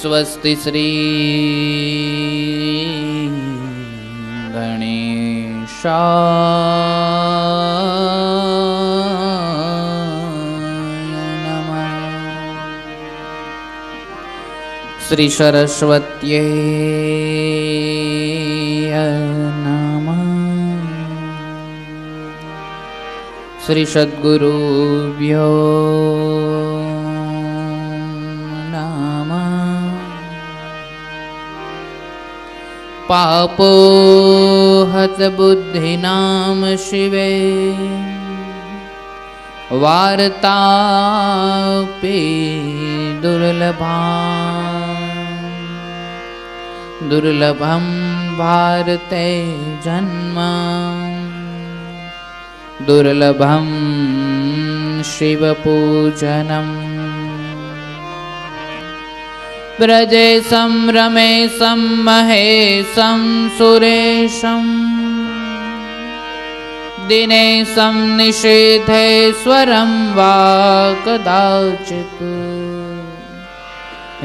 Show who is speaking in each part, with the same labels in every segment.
Speaker 1: स्वस्ति श्री गणेशाय नमः। श्री सरस्वत्यै नमः। श्री सद्गुरुभ्यो पापोहत बुद्धिनाम शिवे वार्तापि दुर्लभं भारते जन्म दुर्लभं शिवपूजनम्। ब्रजेशं रमेशं महेशं सुरेशं दिनेशं निषेधेश्वरं वा कदाचित्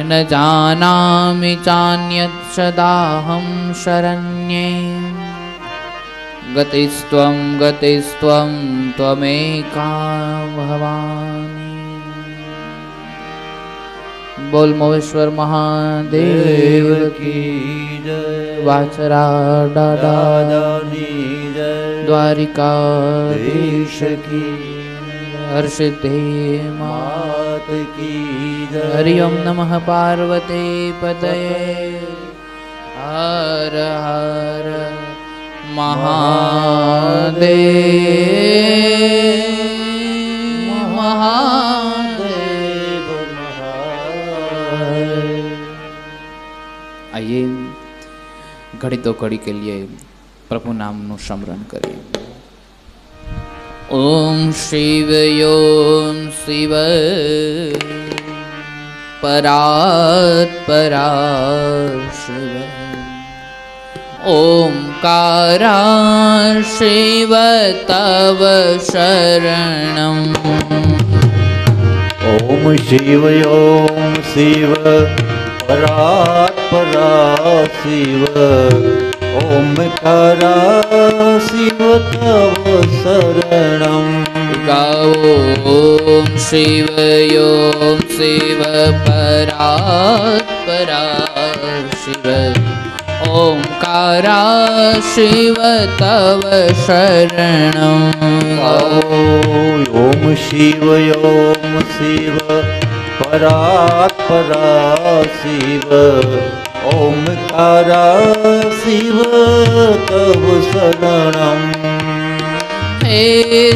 Speaker 1: न जानामि चान्यत् सदाहं शरण्ये गतिस्त्वं त्वमेका भवानि। बोल मोहेश्वर महादेव की जय। वाचरा दादानी जय। द्वारिकाधीश की हर्षिते मात की जय। हरि ओम नमः पार्वती पतये हर हर महादेव। आइए घड़ी तो घड़ी के लिए प्रभु नाम नु स्मरण करिए। ओम शिव परात्परा शिव ओंकारा शिव तव शरणम्।
Speaker 2: ओम शिव परात्परा शिव ओंकारा शिव तव शरणम्।
Speaker 1: गाओ ओम शिव परात्परा शिव ओंकारा शिव तव शरणम्।
Speaker 2: ओम शिव परात्परा शिव ओंकारा शिव तव शरणम्।
Speaker 1: हे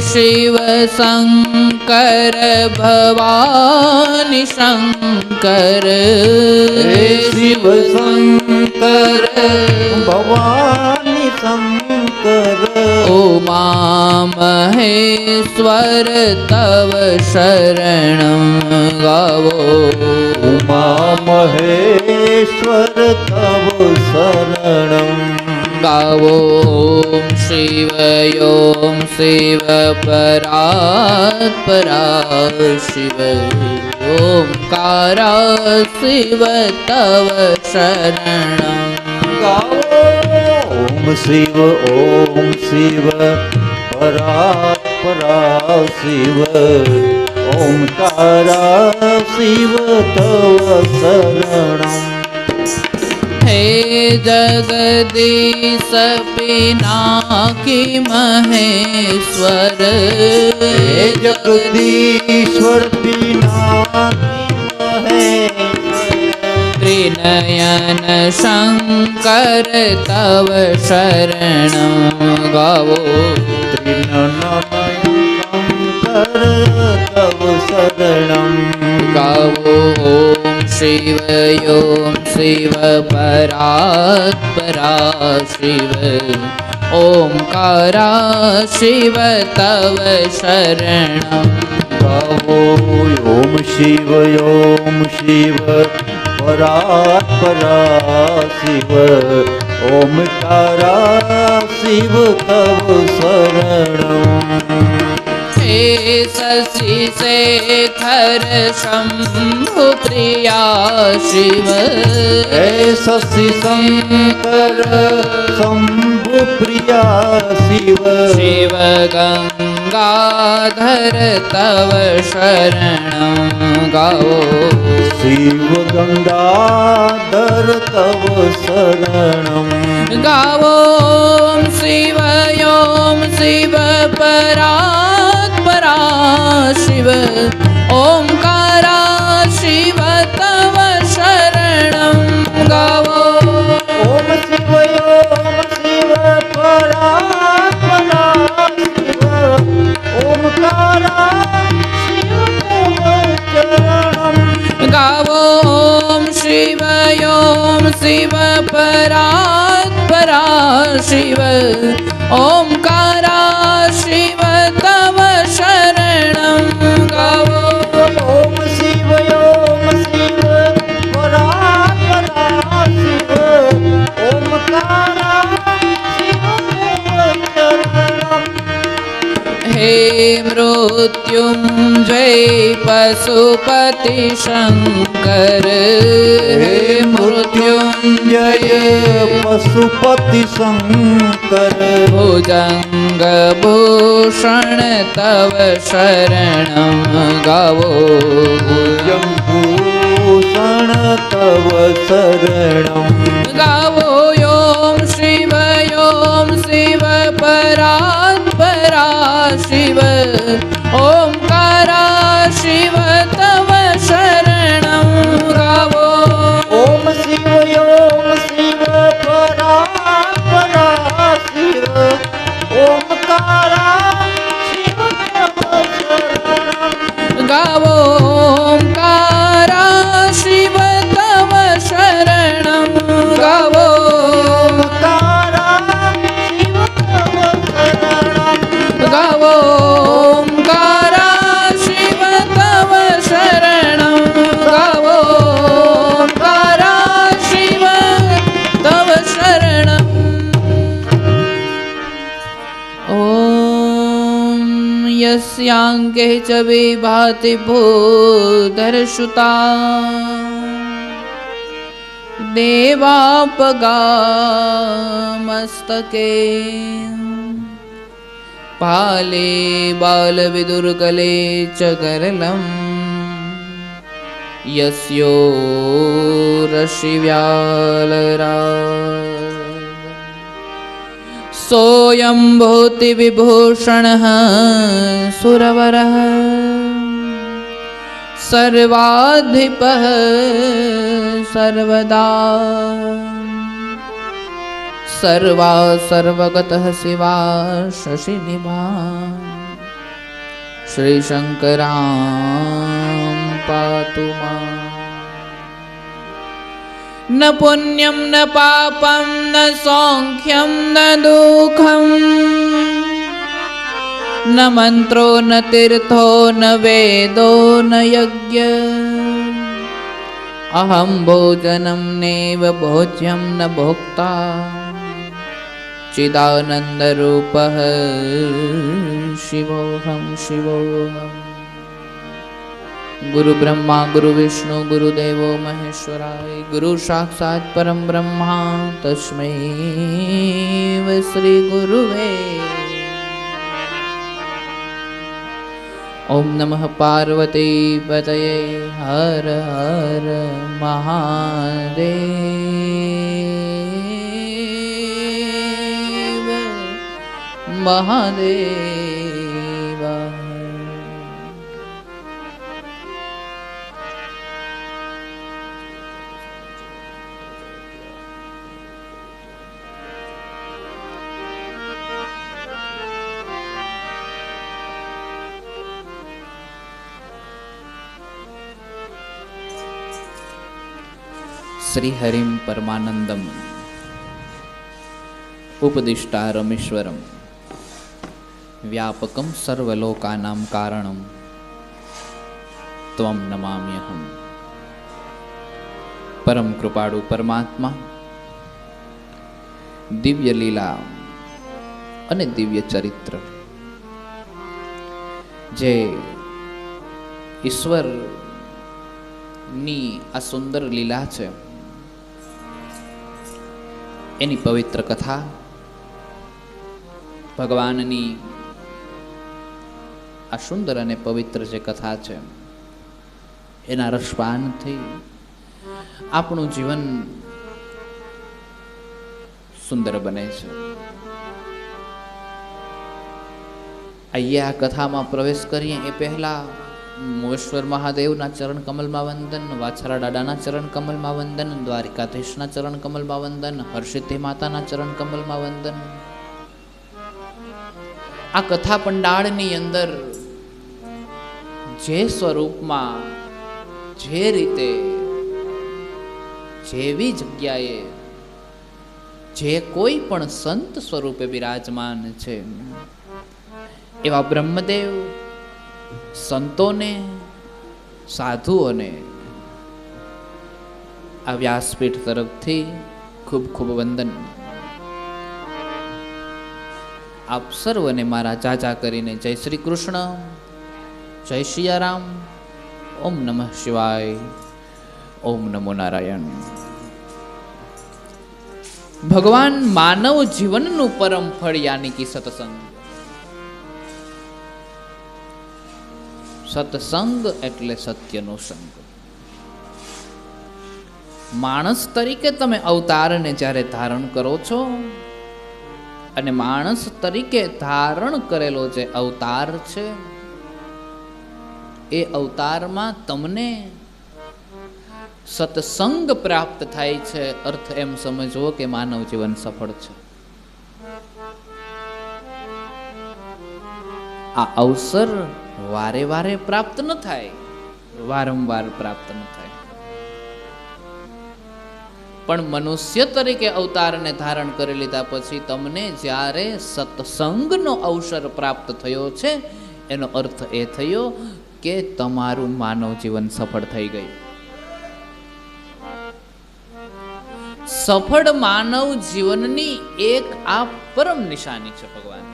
Speaker 1: शिव शंकर भवानी शंकर।
Speaker 2: हे शिव शंकर भवानी शंकर।
Speaker 1: उमा महेश्वर तव शरणं गावो।
Speaker 2: उमा महेश्वर तव शरणं
Speaker 1: गावो। ओम शिव परात्परा शिव ओंकारा शिव तव शरणं
Speaker 2: गावो। ओम शिव परात्परा शिव ओंकारा शिव तव शरणं।
Speaker 1: हे जगदीश पिनाकी महेश्वर।
Speaker 2: हे जगदीश्वर पिनाकी महेश्वर।
Speaker 1: त्रिनयन शंकर तव शरणं गावो।
Speaker 2: त्रिनयन शंकर तव शरणं
Speaker 1: गावो। शिव ॐ शिव परात्परा शिव ओंकारा शिव तव शरणं
Speaker 2: गावो ओम शिव परात्परा शिव ओमकारा शिव तव शरणं
Speaker 1: हे शशि शेखर शंभु प्रिया शिव
Speaker 2: हे शशि शंकर शंभु प्रिया शिव
Speaker 1: शिव गंगाधर तव शरणं गाओ
Speaker 2: शिव गंगाधर तव शरणं
Speaker 1: गावो शिव ॐ शिव परात्परा शिव ओंकारा शिव तव शरणं गावो
Speaker 2: ओम शिव परात्परा शिव ओमकारा शिव तव शरणं
Speaker 1: गावो शिव शिव परात्परा शिव ओंकारा शिव तव शरणं गावो
Speaker 2: ओम शिव परात्परा शिव ओमकारा शिव तव शरणं
Speaker 1: हे मृत्युंजय पशुपति शंकर
Speaker 2: हे मृत्युंजय पशुपति शंकर
Speaker 1: भुजंग भूषण तव शरणं गावो
Speaker 2: भुजंगभूषण तव शरणं
Speaker 1: गावो ॐ शिव परात्परा शिव ओंकारा शिव तव शरणं गावो
Speaker 2: ओम शिव परात्परा शिव ओमकारा शिव तव शरणं
Speaker 1: गावो ओंकारा शिव तव शरणं गावो
Speaker 2: ओमकारा शिव तव शरणं
Speaker 1: गावो ओंकारा शिव तव शरणं गावो ओंकारा शिव तव शरणं ॐ यस्यांके च विभाति भूधरसुता देवापगामस्तके पाले बालविदुर्गले च गरलं यस्यो रशिव्यालरा सोऽयं भूतिविभूषणः सुरवरः सर्वाधिपः सर्वदा सर्वगतः शिवा शशिनिभा श्रीशङ्करां पातु माम् न पुण्यं न पापं न सौख्यं न दुःखं न मन्त्रो न तीर्थो न वेदो न यज्ञ अहं भोजनं नैव भोज्यं न भोक्ता चिदानन्दरूपः शिवोऽहं शिवोऽहम् गुरु ब्रह्मा गुरु विष्णु गुरुदेवो महेश्वराय गुरु साक्षात् परम ब्रह्मा तस्मै श्री गुरुवे ओम नमः पार्वती पतये हर हर महादेव महादेव શ્રીહરિમ પરમાનંદમ ઉપદિષ્ટારમીશ્વરમ વ્યાપકમ સર્વલોકાનાં કારણમ ત્વમ નમામ્યહમ. પરમ કૃપાળુ પરમાત્મા દિવ્ય લીલા અને દિવ્ય ચરિત્ર, જે ઈશ્વરની આ સુંદર લીલા છે, એની પવિત્ર કથા, ભગવાનની આ સુંદર અને પવિત્ર જે કથા છે, એના રસપાનથી આપણું જીવન સુંદર બને છે. અહીંયા આ કથામાં પ્રવેશ કરીએ એ પહેલા મોહેશ્વર મહાદેવના ચરણ કમલમાં વંદન, વાછરા દાદાના ચરણ કમલમાં વંદન, દ્વારિકાધીશના ચરણ કમલમાં વંદન, હરસિદ્ધિ માતાના ચરણ કમલમાં વંદન. આ કથા પંડાળની અંદર જે સ્વરૂપમાં, જે રીતે, જેવી જગ્યાએ જે કોઈ પણ સંત સ્વરૂપે બિરાજમાન છે, એવા બ્રહ્મદેવ સંતોને, સાધુઓને આ વ્યાસપીઠ તરફથી ખૂબ ખૂબ વંદન. આપ સર્વને મારા ચાચા કરીને જય શ્રી કૃષ્ણ, જય સિયારામ, ઓમ નમઃ શિવાય, ઓમ નમો નારાયણ. ભગવાન માનવ જીવનનું પરમ ફળ યાની કે સત્સંગ. સત્સંગ એટલે સત્યનો સંગ. માણસ તરીકે તમે અવતારને જ્યારે ધારણ કરો છો, અને માણસ તરીકે ધારણ કરેલો જે અવતાર છે, એ અવતારમાં તમને સત્સંગ પ્રાપ્ત થાય છે. અર્થ એમ સમજવો કે માનવ જીવન સફળ છે. આ અવસર વારે વારે પ્રાપ્ત ન થાય, વારંવાર પ્રાપ્ત ન થાય, પણ મનુષ્ય તરીકે અવતારને ધારણ કરી લીધા પછી તમને જ્યારે સત્સંગનો અવસર પ્રાપ્ત થયો છે, એનો અર્થ એ થયો કે તમારું માનવ જીવન સફળ થઈ ગયું. સફળ માનવ જીવનની એક આ પરમ નિશાની છે ભગવાન.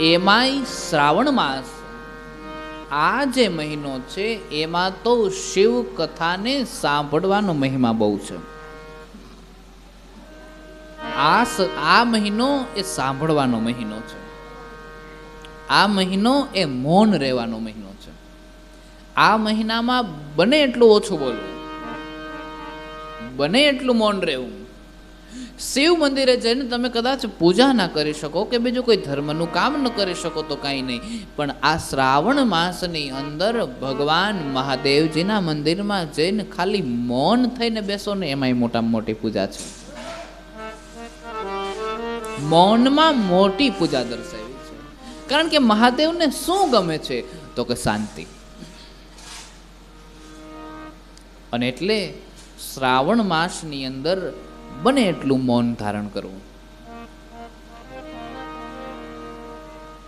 Speaker 1: એમાંય શ્રાવણ માસ, આ જે મહિનો છે, એમાં તો શિવ કથાને સાંભળવાનો મહિમા બહુ છે. આ મહિનો એ સાંભળવાનો મહિનો છે. આ મહિનો એ મૌન રહેવાનો મહિનો છે. આ મહિનામાં બને એટલું ઓછું બોલવું, બને એટલું મૌન રહેવું. શિવ મંદિરે જઈને તમે કદાચ પૂજા ના કરી શકો કે બીજું કોઈ ધર્મનું કામ ન કરી શકો તો કાંઈ નહીં, પણ આ શ્રાવણ માસની અંદર ભગવાન મહાદેવજીના મંદિરમાં જઈને ખાલી મૌન થઈને બેસો ને, એમાંય મોટામાં મોટી પૂજા છે. મૌનમાં મોટી પૂજા દર્શાવી છે. કારણ કે મહાદેવને શું ગમે છે તો કે શાંતિ. અને એટલે શ્રાવણ માસની અંદર બને એટલું મૌન ધારણ કરવું.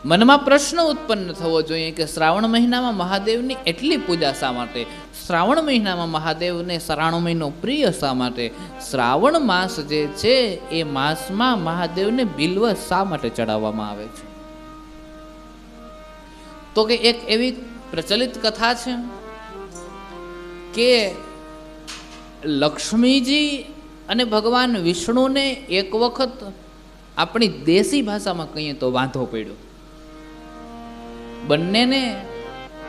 Speaker 1: મનમાં પ્રશ્ન ઉત્પન્ન થવો જોઈએ કે શ્રાવણ મહિનામાં મહાદેવની એટલી પૂજા શા માટે? શ્રાવણ મહિનામાં મહાદેવને 93 મહિનો પ્રિય શા માટે? શ્રાવણ માસ જે છે એ માસમાં મહાદેવને બિલ્વ શા માટે ચડાવવામાં આવે છે? તો કે એક એવી પ્રચલિત કથા છે કે લક્ષ્મીજી અને ભગવાન વિષ્ણુને એક વખત આપણી દેશી ભાષામાં કહીએ તો વાંધો પડ્યો. બંનેને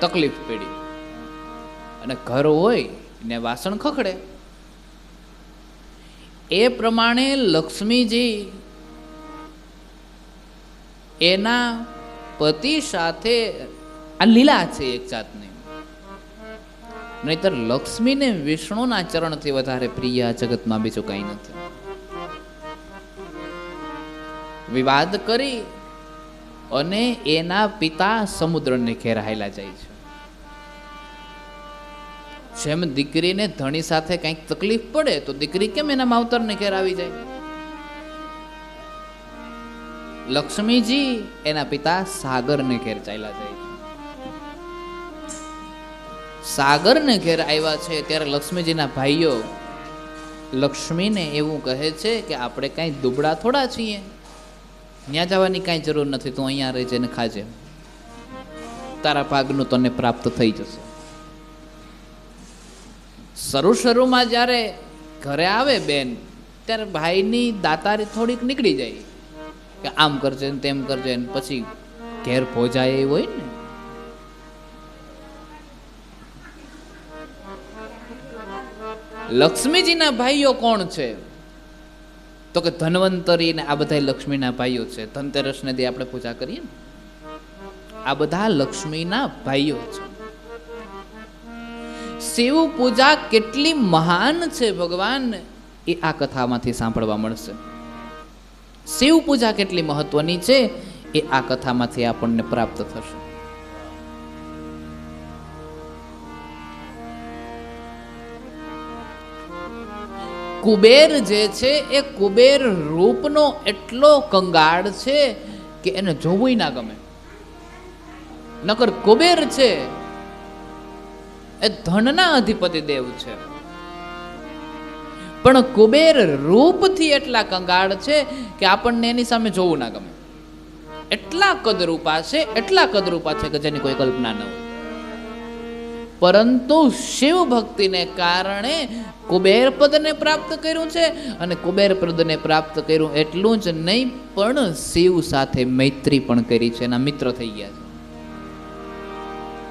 Speaker 1: તકલીફ પડી. અને ઘર હોય ને વાસણ ખખડે, એ પ્રમાણે લક્ષ્મીજી એના પતિ સાથે, આ લીલા છે એક જાતની, નહીતર લક્ષ્મીને વિષ્ણુના ચરણથી વધારે પ્રિય જગતમાં બીજું કઈ નથી. વિવાદ કરી અને એના પિતા સમુદ્રને ઘેરાયેલા જાય છે. જેમ દીકરીને ધણી સાથે કંઈક તકલીફ પડે તો દીકરી કેમ એના માવતરને ઘેર આવી જાય? લક્ષ્મીજી એના પિતા સાગરને ઘેર ચાલ્યા જાય છે. સાગરને ઘેર આવ્યા છે ત્યારે લક્ષ્મીજીના ભાઈઓ લક્ષ્મીને એવું કહે છે કે આપણે કાંઈ દુબળા થોડા છીએ, ત્યાં જવાની કાંઈ જરૂર નથી, તું અહીંયા રહી જઈને ખાજે, તારા ભાગનું તને પ્રાપ્ત થઈ જશે. શરૂમાં જ્યારે ઘરે આવે બેન ત્યારે ભાઈની દાતારી થોડીક નીકળી જાય કે આમ કરજે ને તેમ કરજે ને પછી ઘેર પહોંચાય એ હોય ને. લક્ષ્મીજીના ભાઈઓ કોણ છે? તો કે ધન્વંતરી ને આ બધા લક્ષ્મીના ભાઈઓ છે. ધનતેરસને દી આપણે પૂજા કરીએ ને, આ બધા લક્ષ્મીના ભાઈઓ છે. શિવ પૂજા કેટલી મહાન છે ભગવાન, એ આ કથામાંથી સાંભળવા મળશે. શિવ પૂજા કેટલી મહત્વની છે એ આ કથામાંથી આપણને પ્રાપ્ત થશે. કુબેર જે છે એ કુબેર રૂપનો એટલો કંગાળ છે કે એને જોવું ના ગમે. નકર કુબેર છે એ ધનના અધિપતિ દેવ છે, પણ કુબેર રૂપથી એટલા કંગાળ છે કે આપણને એની સામે જોવું ના ગમે. એટલા કદરૂપા છે, એટલા કદરૂપા છે કે જેની કોઈ કલ્પના ન હોય. પરંતુ શિવ ભક્તિને કારણે કુબેર પદને પ્રાપ્ત કર્યું છે, અને કુબેર પદને પ્રાપ્ત કર્યું એટલું જ નહીં પણ શિવ સાથે મૈત્રી પણ કરી છે, એના મિત્ર થઈ ગયા છે.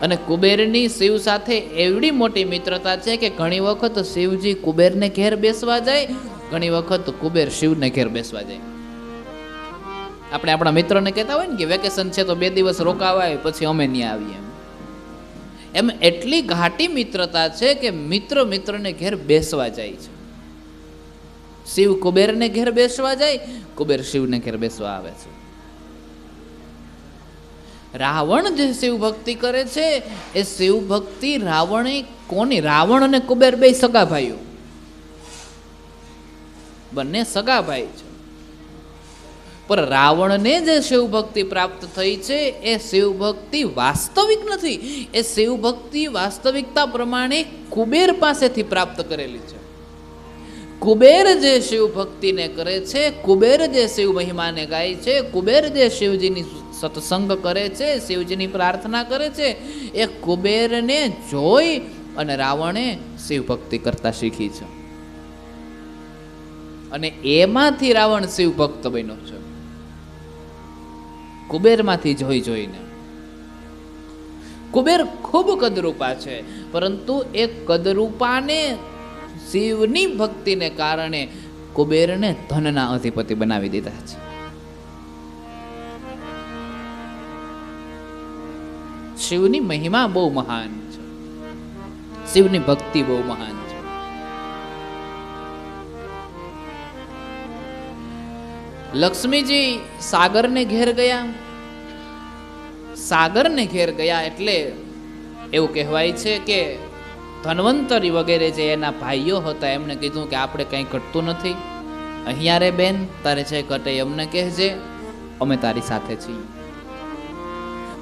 Speaker 1: અને કુબેરની શિવ સાથે એવડી મોટી મિત્રતા છે કે ઘણી વખત શિવજી કુબેરને ઘેર બેસવા જાય, ઘણી વખત કુબેર શિવને ઘેર બેસવા જાય. આપણે આપણા મિત્રોને કહેતા હોય ને કે વેકેશન છે તો 2 દિવસ રોકાવાય પછી અમે નહીં આવીએ, એમ એટલી ઘાટી મિત્રતા છે કે મિત્ર મિત્રને ઘેર બેસવા જાય છે. શિવ કુબેરને ઘેર બેસવા જાય, કુબેર શિવને ઘેર બેસવા આવે છે. રાવણ જે શિવ ભક્તિ કરે છે એ શિવ ભક્તિ રાવણે કોની? રાવણ અને કુબેર બે સગા ભાઈઓ, બંને સગા ભાઈ છે. પણ રાવણને જે શિવ ભક્તિ પ્રાપ્ત થઈ છે એ શિવ ભક્તિ વાસ્તવિક નથી, એ શિવ ભક્તિ વાસ્તવિકતા પ્રમાણે કુબેર પાસેથી પ્રાપ્ત કરેલી છે. કુબેર જે શિવ ભક્તિને કરે છે, કુબેર જે શિવ મહિમાને ગાય છે, કુબેર જે શિવજીની સત્સંગ કરે છે, શિવજીની પ્રાર્થના કરે છે, એ કુબેરને જોઈ અને રાવણે શિવ ભક્તિ કરતા શીખી છે. અને એમાંથી રાવણ શિવ ભક્ત બન્યો છે, કુબેરમાંથી જોઈ જોઈને. કુબેર ખૂબ કદરૂપા છે, પરંતુ એ કદરૂપાને શિવની ભક્તિને કારણે કુબેરને ધનના અધિપતિ બનાવી દીધા છે. શિવની મહિમા બહુ મહાન છે, શિવની ભક્તિ બહુ મહાન છે. લક્ષ્મીજી સાગરને ઘેર ગયા. સાગરને ઘેર ગયા એટલે એવું કહેવાય છે કે ધન્વંતરી વગેરે જે એના ભાઈઓ હતા એમને કીધું કે આપણે કંઈ ઘટતું નથી, અહીંયા રે બેન, તારે જે ઘટે અમને કહેજે, અમે તારી સાથે છીએ.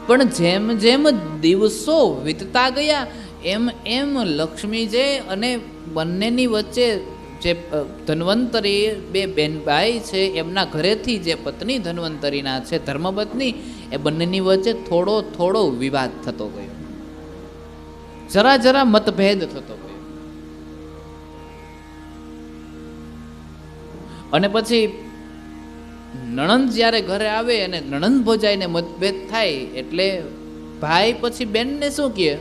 Speaker 1: પણ જેમ જેમ દિવસો વીતતા ગયા એમ એમ લક્ષ્મીજી અને બંનેની વચ્ચે જે ધન્વંતરી બે બેનભાઈ છે એમના ઘરેથી જે પત્ની ધન્વંતરીના છે ધર્મપત્ની, એ બંનેની વચ્ચે થોડો થોડો વિવાદ થતો ગયો, જરા જરા મતભેદ થતો ગયો. અને પછી નણંદ જ્યારે ઘરે આવે અને નણંદ ભોજાઈને મતભેદ થાય એટલે ભાઈ પછી બેનને શું કહે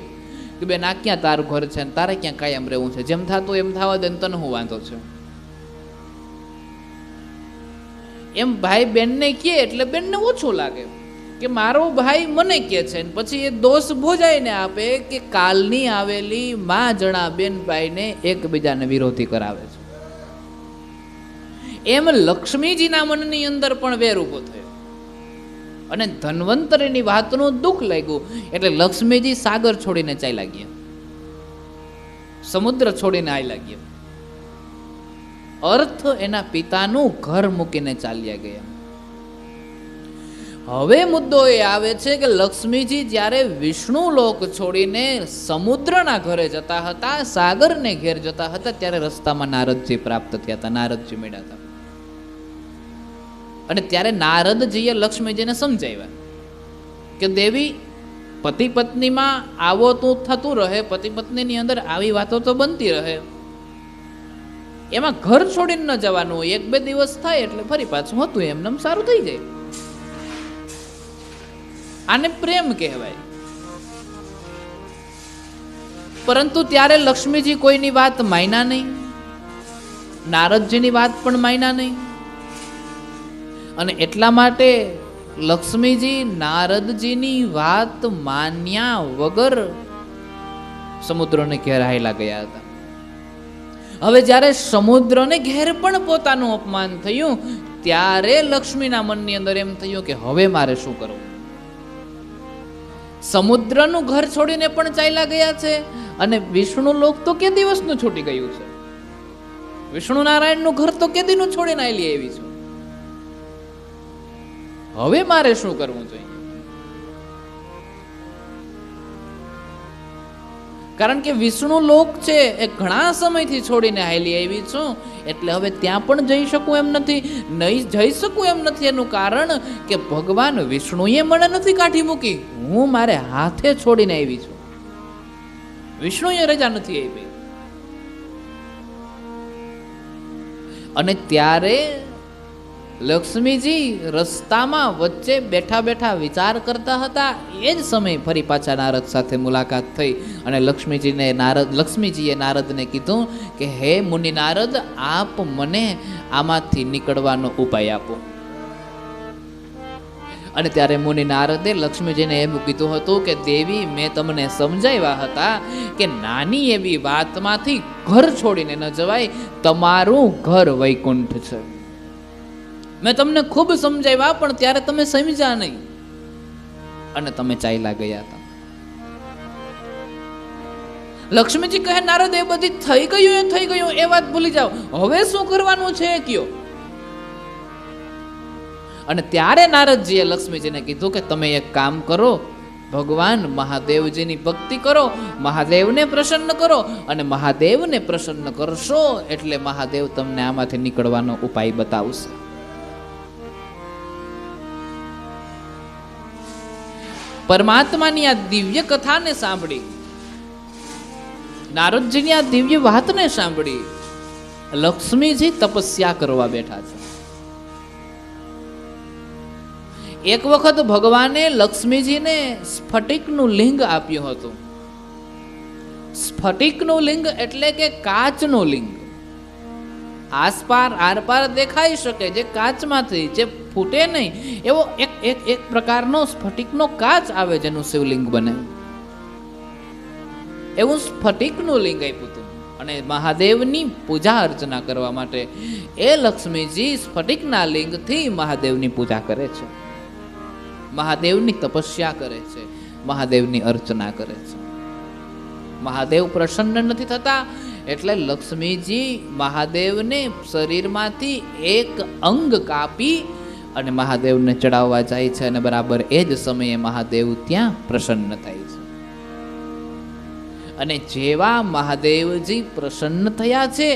Speaker 1: કે બેન આ ક્યાં તારું ઘર છે ને તારે ક્યાં કાયમ રહેવું છે, જેમ થતું એમ થવા દે, તને શું વાંધો છે? એમ ભાઈ બેનને કહે એટલે બેનને ઓછું લાગે કે મારો ભાઈ મને કહે છે. પછી એ દોષ ભોજાઈને આપે કે કાલની આવેલી માં જણા બેન ભાઈને એકબીજાને વિરોધી કરાવે છે. એમ લક્ષ્મીજીના મનની અંદર પણ વેર ઉભો થયો અને ધન્વંતરીની વાતનું દુઃખ લાગ્યું એટલે લક્ષ્મીજી સાગર છોડીને ચાલ્યા ગયા. સમુદ્ર છોડીને આયલા ગયા. અર્થ એના પિતાનું ઘર મૂકીને ચાલ્યા ગયા. હવે મુદ્દો એ આવે છે કે લક્ષ્મીજી જ્યારે વિષ્ણુ લોક છોડીને સમુદ્રના ઘરે જતા હતા, સાગરને ઘેર જતા હતા, ત્યારે રસ્તામાં નારદજી પ્રાપ્ત થયા હતા. નારદજી મળ્યા હતા અને ત્યારે નારદજીએ લક્ષ્મીજીને સમજાવ્યા કે દેવી, પતિ પત્નીમાં આવો તો થતું રહે, પતિ પત્નીની અંદર આવી વાતો તો બનતી રહે, એમાં ઘર છોડીને ન જવાનું હોય. 1-2 દિવસ થાય એટલે ફરી પાછું હતું એમને સારું થઈ જાય. આને પ્રેમ કહેવાય. પરંતુ ત્યારે લક્ષ્મીજી કોઈની વાત માન્યા નહીં, નારદજીની વાત પણ માન્યા નહીં. અને એટલા માટે લક્ષ્મીજી નારદજીની વાત માન્યા વગર સમુદ્રને ઘેર હાયલા ગયા હતા. હવે જ્યારે સમુદ્રને ઘેર પણ પોતાનું અપમાન થયું, ત્યારે લક્ષ્મીના મનની અંદર એમ થયું કે હવે મારે શું કરવું. સમુદ્રનું ઘર છોડીને પણ ચાલ્યા ગયા છે અને વિષ્ણુ લોક તો કે દિવસનું છૂટી ગયું છે. વિષ્ણુ નારાયણનું ઘર તો કે દીનું છોડીને આવેલી આવી છું. હવે મારે શું કરવું જોઈએ? કારણ કે વિષ્ણુ લોક છે એ ઘણા સમયથી છોડીને હાલી આવી છું, એટલે હવે ત્યાં પણ જઈ શકું એમ નથી, નહીં જઈ શકું એમ નથી. એનું કારણ કે ભગવાન વિષ્ણુએ મને નથી કાઢી મૂકી, હું મારે હાથે છોડીને આવી છું. વિષ્ણુએ રજા નથી આપી. અને ત્યારે લક્ષ્મીજી રસ્તામાં વચ્ચે બેઠા બેઠા વિચાર કરતા હતા. એ જ સમયે ફરી પાછા નારદ સાથે મુલાકાત થઈ અને લક્ષ્મીજીએ નારદને કીધું કે હે મુનિ નારદ, આપ મને આમાંથી નીકળવાનો ઉપાય આપો. અને ત્યારે મુનિ નારદે લક્ષ્મીજીને એમ કીધું હતું કે દેવી, મેં તમને સમજાવ્યા હતા કે નાની એવી વાતમાંથી ઘર છોડીને ન જવાય. તમારું ઘર વૈકુંઠ છે. મેં તમને ખૂબ સમજાવ્યા, પણ ત્યારે તમે સમજ્યા નહીં અને તમે ચાલ્યા ગયા હતા. લક્ષ્મીજી કહે, નારદ, એ બધી થઈ ગયું, એ વાત ભૂલી જાઓ, હવે શું કરવાનું છે કયો. અને ત્યારે નારદજીએ લક્ષ્મીજીને કીધું કે તમે એક કામ કરો, ભગવાન મહાદેવજીની ભક્તિ કરો, મહાદેવને પ્રસન્ન કરો, અને મહાદેવને પ્રસન્ન કરશો એટલે મહાદેવ તમને આમાંથી નીકળવાનો ઉપાય બતાવશે. પરમાત્માની આ દિવ્ય કથાને સાંભળી, નારદજીની આ દિવ્ય વાતને સાંભળી લક્ષ્મીજી તપસ્યા કરવા બેઠા છે. એક વખત ભગવાને લક્ષ્મીજીને સ્ફટિકનું લિંગ આપ્યું હતું. સ્ફટિકનું લિંગ એટલે કે કાચનું લિંગ. આસપાર આરપાર દેખાઈ શકે, જે કાચમાંથી, જે ફૂટે નહીં એવો એક પ્રકારનો સ્ફટિકનો કાચ આવે જેનું શિવલિંગ બને, એવું સ્ફટિકનું લિંગ આપ્યું હતું. અને મહાદેવની પૂજા અર્ચના કરવા માટે એ લક્ષ્મીજી સ્ફટિકના લિંગથી મહાદેવની પૂજા કરે છે, મહાદેવની તપસ્યા કરે છે, મહાદેવની અર્ચના કરે છે. મહાદેવ પ્રસન્ન નથી થતા એટલે લક્ષ્મીજી મહાદેવને શરીરમાંથી એક અંગ કાપી અને મહાદેવને ચડાવવા જાય છે. અને બરાબર એ જ સમયે મહાદેવ ત્યાં પ્રસન્ન થાય છે. અને જેવા મહાદેવજી પ્રસન્ન થયા છે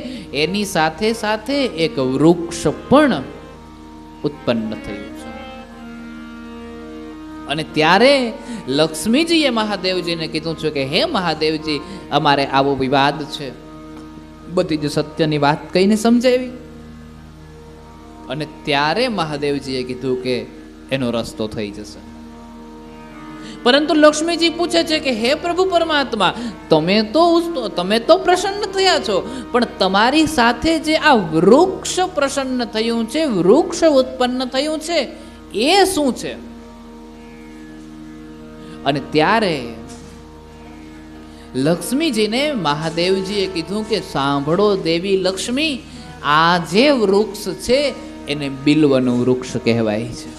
Speaker 1: એની સાથે સાથે એક વૃક્ષ પણ ઉત્પન્ન થયું છે. અને ત્યારે લક્ષ્મીજીએ મહાદેવજીને કીધું છે કે હે મહાદેવજી, અમારે આવો વિવાદ છે. બધી જ સત્યની વાત કહીને સમજાવી. અને ત્યારે મહાદેવજીએ કીધું કે એનો રસ્તો થઈ જશે. પરંતુ લક્ષ્મીજી પૂછે છે કે હે પ્રભુ પરમાત્મા, તમે તો પ્રસન્ન થયા છો, પણ તમારી સાથે જે આ વૃક્ષ પ્રસન્ન થયું છે, વૃક્ષ ઉત્પન્ન થયું છે, એ શું છે? અને ત્યારે લક્ષ્મીજીને મહાદેવજીએ કીધું કે સાંભળો દેવી લક્ષ્મી, આ જે વૃક્ષ છે એને બિલ્વનું વૃક્ષ કહેવાય છે.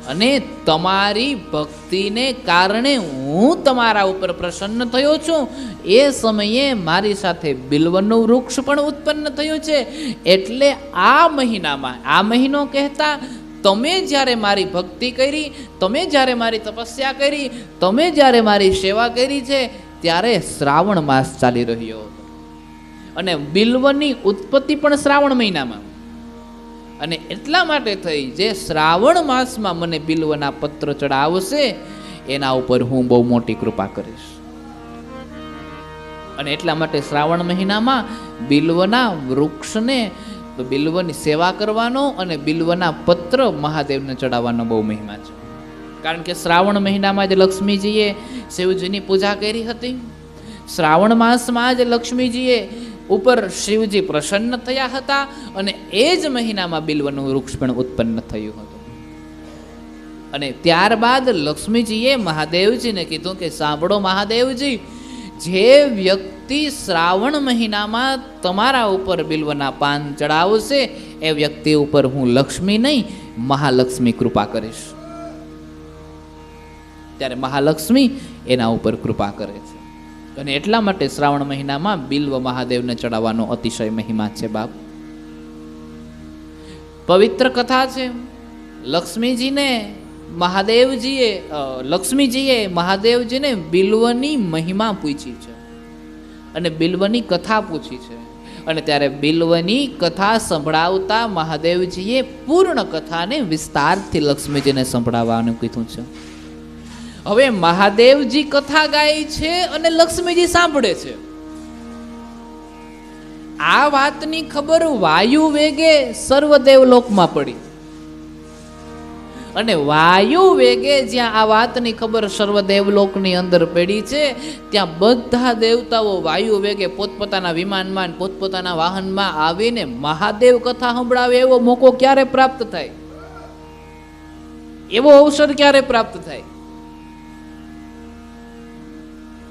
Speaker 1: અને તમારી ભક્તિને કારણે હું તમારા ઉપર પ્રસન્ન થયો છું. એ સમયે મારી સાથે બિલ્વનું વૃક્ષ પણ ઉત્પન્ન થયું છે. એટલે આ મહિનામાં, આ મહિનો કહેતા તમે જ્યારે મારી ભક્તિ કરી, તમે જ્યારે મારી તપસ્યા કરી, તમે જ્યારે મારી સેવા કરી છે, ત્યારે શ્રાવણ માસ ચાલી રહ્યો હતો. અને બિલ્વની ઉત્પત્તિ પણ શ્રાવણ મહિનામાં. અને એટલા માટે થઈ, જે શ્રાવણ માસમાં મને બિલ્વના પત્ર ચડાવશે એના ઉપર હું બહુ મોટી કૃપા કરીશ. અને એટલા માટે શ્રાવણ મહિનામાં બિલ્વના વૃક્ષને, બિલ્વની સેવા કરવાનો અને બિલ્વના પત્ર મહાદેવને ચડાવવાનો બહુ મહિમા છે. કારણ કે શ્રાવણ મહિનામાં જ લક્ષ્મીજીએ શિવજીની પૂજા કરી હતી. શ્રાવણ માસમાં જ લક્ષ્મીજીએ ઉપર શિવજી પ્રસન્ન થયા હતા. અને એ જ મહિનામાં બિલ્વનું વૃક્ષ પણ ઉત્પન્ન થયું હતું. અને ત્યારબાદ લક્ષ્મીજીએ મહાદેવજીને કીધું કે સાંભળો મહાદેવજી, જે વ્યક્તિ શ્રાવણ મહિનામાં તમારા ઉપર બિલ્વના પાન ચડાવશે એ વ્યક્તિ ઉપર હું લક્ષ્મી નહીં, મહાલક્ષ્મી કૃપા કરીશ. ત્યારે મહાલક્ષ્મી એના ઉપર કૃપા કરે છે. અને એટલા માટે શ્રાવણ મહિનામાં બિલ્વ મહાદેવને ચડાવવાનો અતિશય મહિમા છે બાપ. પવિત્ર કથા છે. લક્ષ્મીજીએ મહાદેવજીને બિલ્વની મહિમા પૂછી છે અને બિલ્વની કથા પૂછી છે. અને ત્યારે બિલ્વની કથા સંભળાવતા મહાદેવજીએ પૂર્ણ કથાને વિસ્તારથી લક્ષ્મીજીને સંભળાવવાનું કીધું છે. હવે મહાદેવજી કથા ગાય છે અને લક્ષ્મીજી સાંભળે છે. આ વાતની ખબર વાયુ વેગે સર્વદેવ લોકમાં પડી. અને વાયુ વેગે જ્યાં આ વાતની ખબર સર્વદેવ લોકની અંદર પડી છે, ત્યાં બધા દેવતાઓ વાયુ વેગે પોતપોતાના વિમાનમાં, પોતપોતાના વાહનમાં આવીને મહાદેવ કથા સંભળાવે એવો મોકો ક્યારે પ્રાપ્ત થાય? એવો અવસર ક્યારે પ્રાપ્ત થાય?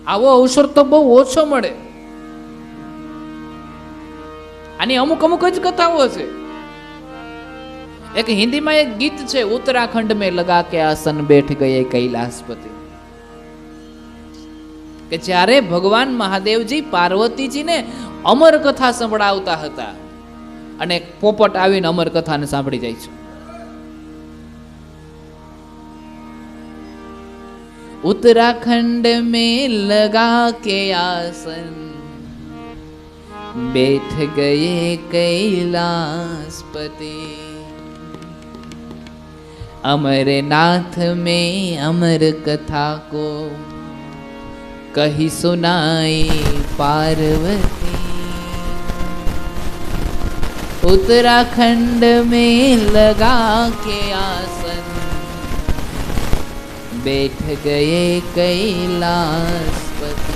Speaker 1: આવો અવસર તો બહુ ઓછો મળે. આની અમુક અમુક જ કથાઓ છે. એક હિન્દીમાં એક ગીત છે, ઉત્તરાખંડ में लगा के आसन बैठ गए कैलाशपति, કે જ્યારે ભગવાન મહાદેવજી પાર્વતીજીને અમર કથા સંભળાવતા હતા અને પોપટ આવીને અમર કથાને સાંભળી જાય છે. उत्तराखंड में लगा के आसन बैठ गए कैलाशपति, अमरनाथ में अमर कथा को कही सुनाई पार्वती, उत्तराखंड में लगा के आसन बैठ गए कैलाशपति,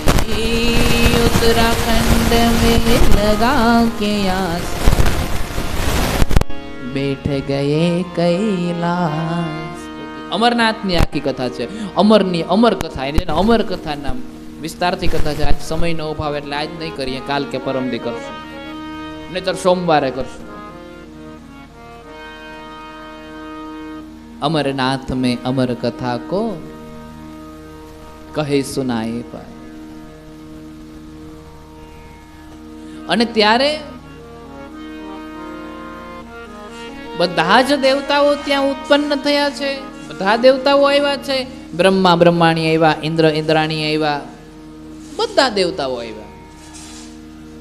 Speaker 1: उत्तराखंड में लगा के आसन बैठ गए कैलाश. અમરનાથની આખી કથા છે. અમર કથા, એને અમર કથા નામ વિસ્તારથી કથા છે. આજ સમયનો અભાવ એટલે આજ નહીં કરીએ, કાલ કે પરમદી કરશું, નહીતર સોમવારે કરશું. अमरनाथ में अमर कथा को કહે સુનાએ પાય. અને ત્યારે બધા જ દેવતાઓ ત્યાં ઉત્પન્ન થયા છે. બધા દેવતાઓ આવ્યા છે. બ્રહ્મા બ્રહ્માણી આવ્યા, ઇન્દ્ર ઇન્દ્રાણી આવ્યા, બધા દેવતાઓ આવ્યા.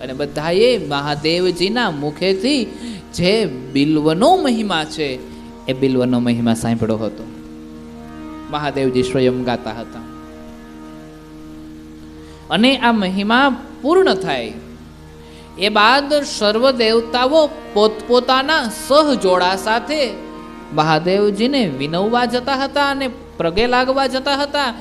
Speaker 1: અને બધાએ મહાદેવજીના મુખેથી જે બિલ્વનો મહિમા છે એ બિલ્વનો મહિમા સાંભળ્યો હતો. મહાદેવજી સ્વયં ગાતા હતા. અને આ મહિમા પૂર્ણ થાય એ બાદ સર્વ દેવતાઓ પોતપોતાના સહજોડા સાથે મહાદેવજીને વિનવવા જતા હતા અને પ્રગે લાગવા જતા હતા.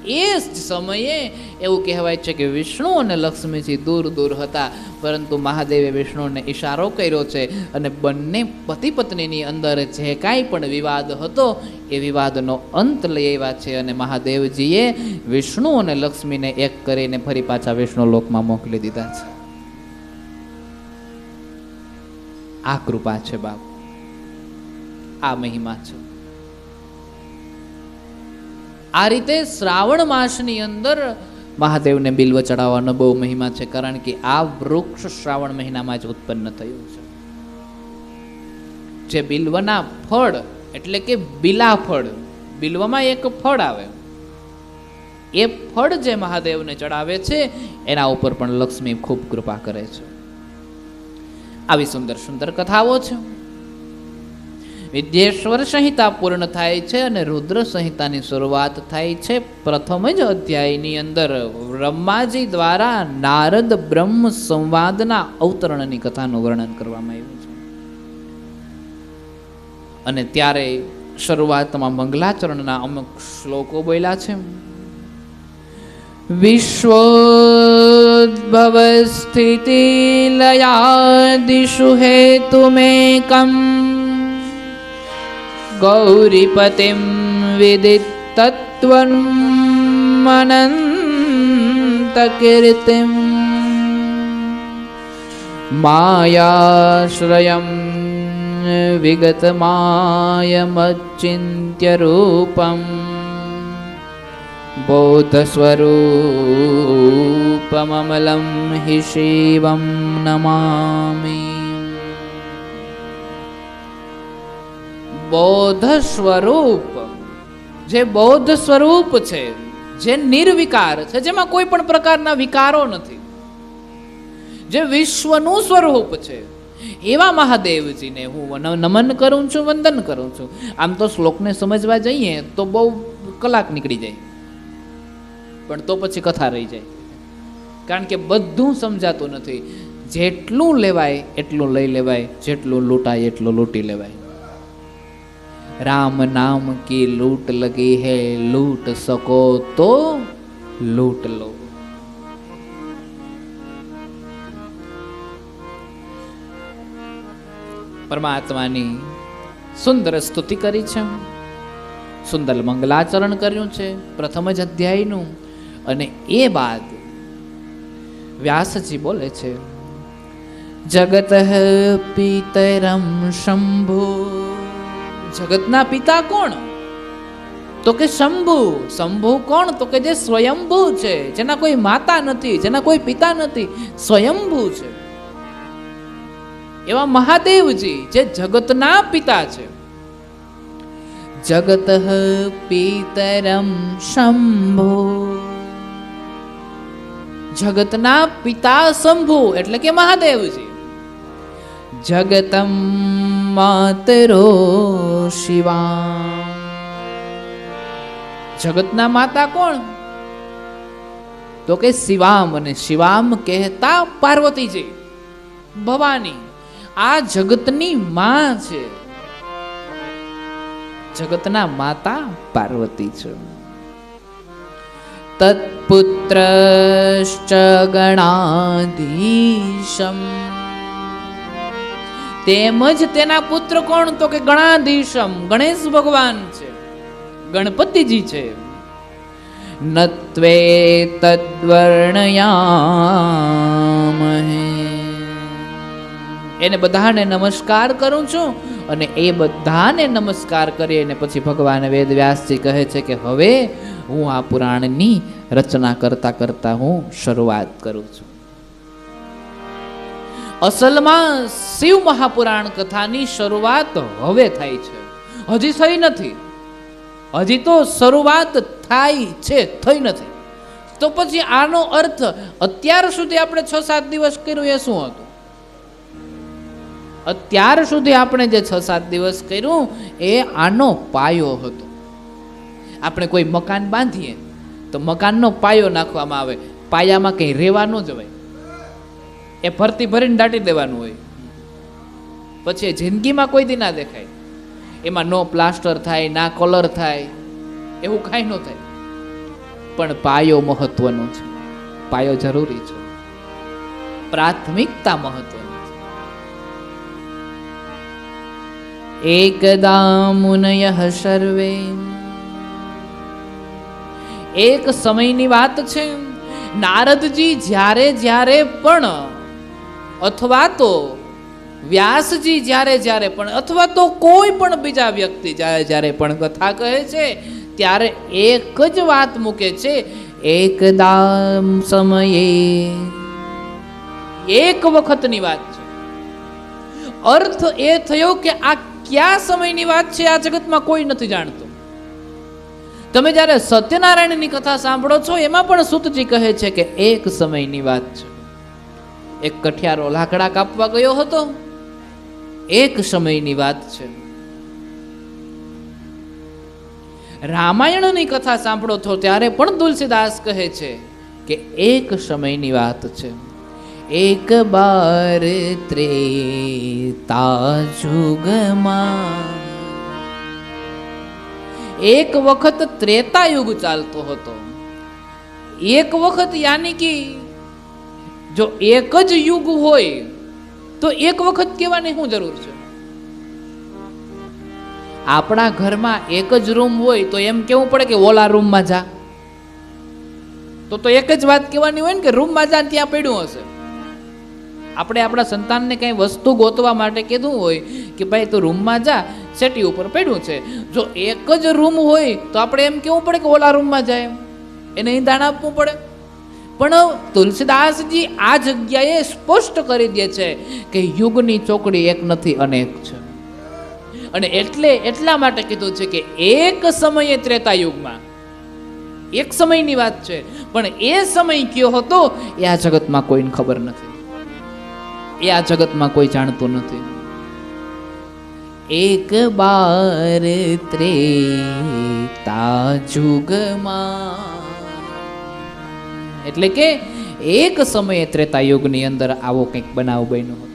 Speaker 1: એ જ સમયે એવું કહેવાય છે કે વિષ્ણુ અને લક્ષ્મીજી દૂર દૂર હતા, પરંતુ મહાદેવે વિષ્ણુને ઈશારો કર્યો છે અને બંને પતિ પત્નીની અંદર જે કાંઈ પણ વિવાદ હતો એ વિવાદનો અંત લઈ આવ્યા છે. અને મહાદેવજીએ વિષ્ણુ અને લક્ષ્મીને એક કરીને ફરી પાછા વિષ્ણુ લોકમાં મોકલી દીધા છે. આ કૃપા છે બાપ, આ મહિમા છે. આ રીતે શ્રાવણ માસની અંદર મહાદેવને બિલ્વ ચડાવવાનો બહુ મહિમા છે, કારણ કે આ વૃક્ષ શ્રાવણ મહિનામાં જ ઉત્પન્ન થયું છે. જે બિલ્વના ફળ એટલે કે બિલા ફળ, બિલ્વમાં એક ફળ આવે, એ ફળ જે મહાદેવને ચડાવે છે એના ઉપર પણ લક્ષ્મી ખૂબ કૃપા કરે છે. આવી સુંદર સુંદર કથાઓ છે. વિદ્યેશ્વર સંહિતા પૂર્ણ થાય છે અને રુદ્ર સંહિતાની શરૂઆત થાય છે. પ્રથમ જ અધ્યાયની અંદર બ્રહ્માજી દ્વારા નારદ બ્રહ્મ સંવાદના અવતરણની કથાનું વર્ણન કરવામાં આવ્યું છે. અને ત્યારે શરૂઆતમાં મંગલાચરણના અમુક શ્લોકો બોલ્યા છે. વિશ્વોદ્ભવ સ્થિતિ લયાદિષુ હેતુમેકમ ગૌરીપતિમ વિદિતત્વં અનંત કીર્તિમ માયાશ્રયમ વિગતમાયમચ્ચિન્ત્ય રૂપમ બોધસ્વરૂપમમલં હિ શિવં નમામિ. બોધ સ્વરૂપ, જે બોધ સ્વરૂપ છે, જે નિર્વિકાર છે, જેમાં કોઈ પણ પ્રકારના વિકારો નથી, જે વિશ્વનું સ્વરૂપ છે, એવા મહાદેવજીને હું નમન કરું છું, વંદન કરું છું. આમ તો શ્લોકને સમજવા જઈએ તો બહુ કલાક નીકળી જાય, પણ તો પછી કથા રહી જાય, કારણ કે બધું સમજાતું નથી. જેટલું લેવાય એટલું લઈ લેવાય, જેટલું લૂંટાય એટલું લૂંટી લેવાય. राम नाम की लूट लगी है, लूट सको तो लूट लो. પરમાત્માની સુંદર સ્તુતિ કરી છે, સુંદર મંગલાચરણ કર્યું છે પ્રથમ જ અધ્યાયનું. અને એ બાદ વ્યાસજી બોલે છે, જગત પિતરમ શંભુ. જગતના પિતા કોણ? તો કે શંભુ. શંભુ કોણ? તો કે જે સ્વયંભૂ છે, જેના કોઈ માતા નથી, જેના કોઈ પિતા નથી, સ્વયંભૂ છે. એવા મહાદેવજી જે જગતના પિતા છે. જગત પિતરમ શંભુ. જગતના પિતા શંભુ એટલે કે મહાદેવજી. જગતમ માતરો શિવા. જગતના માતા કોણ? તો કે શિવામ. અને શિવામ કહેતા પાર્વતીજી, ભવાની. આ જગતની માં છે, જગતના માતા પાર્વતી છે. તત્પુત્રશ્ચ ગણાધીશમ. તેમજ તેના પુત્ર કોણ? તો કે ગણાધીશમ, ગણેશ ભગવાન છે, ગણપતિજી છે. નત્વે તદ્વર્ણયામહે. એને બધાને નમસ્કાર કરું છું. અને એ બધાને નમસ્કાર કરી અને પછી ભગવાન વેદવ્યાસજી કહે છે કે હવે હું આ પુરાણની રચના કરતા કરતા હું શરૂઆત કરું છું. અસલમાં શિવ મહાપુરાણ કથાની શરૂઆત હવે થાય છે, હજી થઈ નથી. હજી તો શરૂઆત થાય છે, થઈ નથી. તો પછી આનો અર્થ અત્યાર સુધી આપણે 6-7 દિવસ કર્યું એ શું હતું? અત્યાર સુધી આપણે જે 6-7 દિવસ કર્યું એ આનો પાયો હતો. આપણે કોઈ મકાન બાંધીએ તો મકાનનો પાયો નાખવામાં આવે, પાયામાં કંઈ રહેવા ન જવાય, એ ભરતી ભરીને દાટી દેવાનું હોય, પછી જિંદગીમાં કોઈ દી ના દેખાય. એમાં નો પ્લાસ્ટર થાય, ના કલર થાય, એવું કાંઈ ન થાય. પણ પાયો મહત્વનો છે, પાયો જરૂરી છે, પ્રાથમિકતા મહત્વની છે. એકદા મુનયઃ સર્વે. એક સમયની વાત છે, નારદજી જ્યારે જ્યારે પણ, અથવા તો વ્યાસજી જ્યારે જ્યારે પણ, અથવા તો કોઈ પણ બીજા વ્યક્તિ જ્યારે જ્યારે પણ કથા કહે છે, ત્યારે એક જ વાત મૂકે છે, એકદા સમયે, એક વખતની વાત છે. અર્થ એ થયો કે આ કયા સમયની વાત છે આ જગતમાં કોઈ નથી જાણતું. તમે જ્યારે સત્યનારાયણની કથા સાંભળો છો એમાં પણ સૂતજી કહે છે કે એક સમયની વાત છે. એક કઠિયારો લાકડા કાપવા ગયો હતો, એક સમયની વાત છે. રામાયણની કથા સાંભળો છો ત્યારે પણ તુલસીદાસ કહે છે કે એક સમયની વાત છે. એક બાર ત્રેતા યુગમાં, એક વખત ત્રેતા યુગ ચાલતો હતો. એક વખત યાની કે જો એક જ યુગ હોય તો એક વખત કહેવાની શું જરૂર છે? આપણા ઘરમાં એક જ રૂમ હોય તો એમ કેવું પડે કે ઓલા રૂમમાં જા, તો એક જ વાત કહેવાની હોય ને કે રૂમમાં જા, ત્યાં પડ્યું હશે. આપણે આપણા સંતાનને કઈ વસ્તુ ગોતવા માટે કીધું હોય કે ભાઈ તું રૂમમાં જા, સેટી ઉપર પડ્યું છે. જો એક જ રૂમ હોય તો આપણે એમ કેવું પડે કે ઓલા રૂમમાં જાય, એને ઈંધાણ આપવું પડે. પણ તુલસીદાસજી આ જગ્યાએ સ્પષ્ટ કરી દે છે કે યુગની ચોકડી એક નથી, અનેક છે. અને એટલા માટે કીધું છે કે એક સમયે ત્રેતા યુગમાં, એક સમયની વાત છે. પણ એ સમય કયો હતો એ આ જગતમાં કોઈને ખબર નથી, એ આ જગતમાં કોઈ જાણતું નથી. એક બાર ત્રેતા યુગમાં, એટલે કે એક સમયે ત્રેતા યુગની અંદર આવો કંઈક બનાવ બન્યો હતો.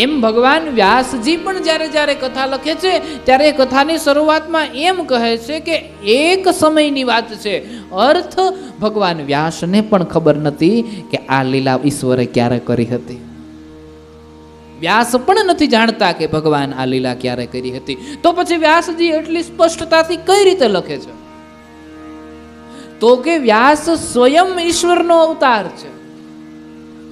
Speaker 1: એમ ભગવાન વ્યાસજી પણ જ્યારે જ્યારે કથા લખે છે ત્યારે એ કથાની શરૂઆતમાં એમ કહે છે કે એક સમયની વાત છે. અર્થ ભગવાન વ્યાસને પણ ખબર નથી કે આ લીલા ઈશ્વરે ક્યારે કરી હતી. વ્યાસ પણ નથી જાણતા કે ભગવાન આ લીલા ક્યારે કરી હતી. તો પછી વ્યાસજી એટલી સ્પષ્ટતાથી કઈ રીતે લખે છે? તો કે વ્યાસ સ્વયં ઈશ્વરનો અવતાર છે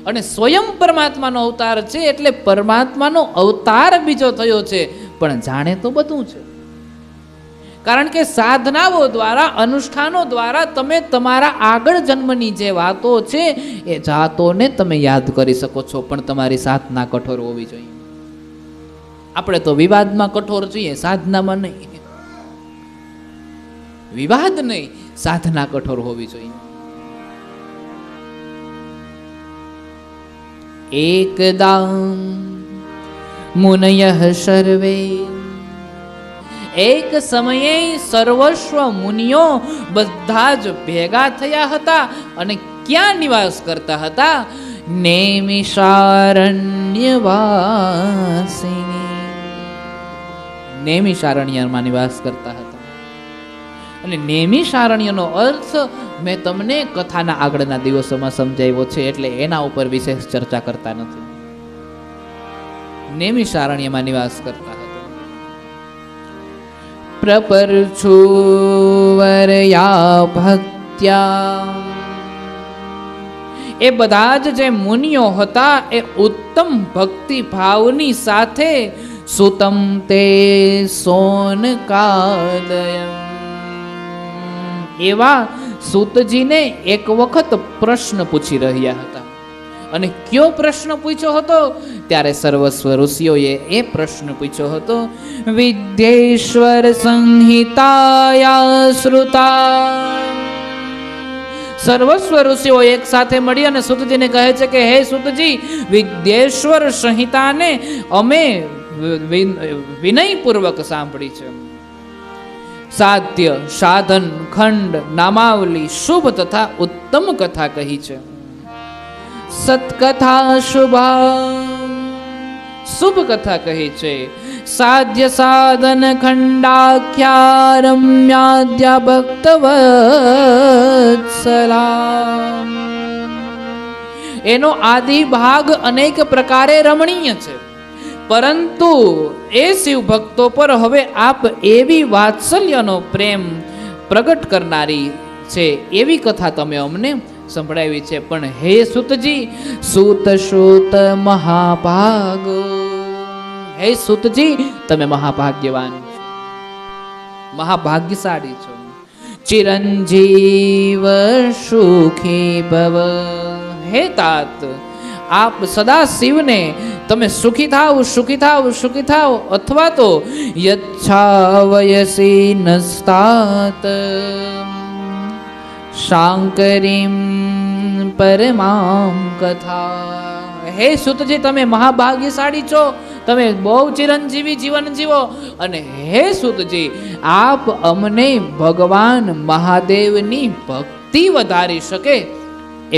Speaker 1: અને સ્વયં પરમાત્માનો અવતાર છે. એટલે પરમાત્માનો અવતાર બીજો થયો છે, પણ જાણે તો બધું છે. કારણ કે સાધનાઓ દ્વારા, અનુષ્ઠાનો દ્વારા તમે તમારા આગળ જન્મની જે વાતો છે એ જાતોને તમે યાદ કરી શકો છો, પણ તમારી સાધના કઠોર હોવી જોઈએ. આપણે તો વિવાદમાં કઠોર છીએ, સાધનામાં નહીં. વિવાદ નહીં, સાધના કઠોર હોવી જોઈએ. એકદા મુનયઃ સર્વે, એક સમયે સર્વસ્વ મુનિઓ બધા જ ભેગા થયા હતા. અને ક્યાં નિવાસ કરતા હતા? નૈમિષારણ્યવાસિની, નૈમિષારણ્યમાં નિવાસ કરતા હતા. અને નૈમિષારણ્યનો અર્થ મેં તમને કથાના આગળના દિવસોમાં સમજાવ્યો છે, એટલે એના ઉપર વિશેષ ચર્ચા કરતા નથી. નૈમિષારણ્યમાં નિવાસ કરતા હતા. પ્રપરછુવરયા ભક્ત્યા, એ બધા જ જે મુનિઓ હતા એ ઉત્તમ ભક્તિ ભાવની સાથે સુતમ તે સોનકાદયમ, એવા સૂતજીને એક વખત પ્રશ્ન પૂછી રહ્યા હતા. અને કયો પ્રશ્ન પૂછ્યો હતો? ત્યારે સર્વસ્વ ઋષિઓએ એ પ્રશ્ન પૂછ્યો હતો, વિદ્યેશ્વર સંહિતાયા શ્રુતા. સર્વસ્વ ઋષિઓ એક સાથે મળી અને સૂતજીને કહે છે કે હે સૂતજી, વિદ્યેશ્વર સંહિતાને અમે વિનયપૂર્વક સાંભળી છે. સાધ્ય, સાધન, ખંડ, નામાવલી, શુભ તથા ઉત્તમ કથા કહી છે. સત્કથા શુભા, શુભ કથા કહી છે. સાધ્ય સાધન ખંડાખ્યા રમ્યાદ્યા ભક્તવત્સલા, એનો આદિ ભાગ અનેક પ્રકારે રમણીય છે. પરંતુ એ શિવ ભક્તો પર હવે આપ એવી વાત્સલ્યનો પ્રેમ પ્રગટ કરનારી છે એવી કથા તમે અમને સંભળાવી છે. પણ હે સૂતજી, સૂત સૂત મહાભાગો, હે સૂતજી તમે મહાભાગ્યવાન છો. મહાભાગ્યશાળી છો. ચિરંજીવ સુખી ભવ. હે તાત, આપ સદા શિવને તમે સુખી થાવ, સુખી થાવ, સુખી થાવ, અથવા તો યચ્છાવયસી નસ્તાત શાંકરીમ પરમામ કથા. હે સુતજી, તમે મહાભાગ્યશાળી છો, તમે બહુ ચિરંજીવી જીવન જીવો. અને હે સુતજી, આપ અમને ભગવાન મહાદેવની ભક્તિ વધારી શકે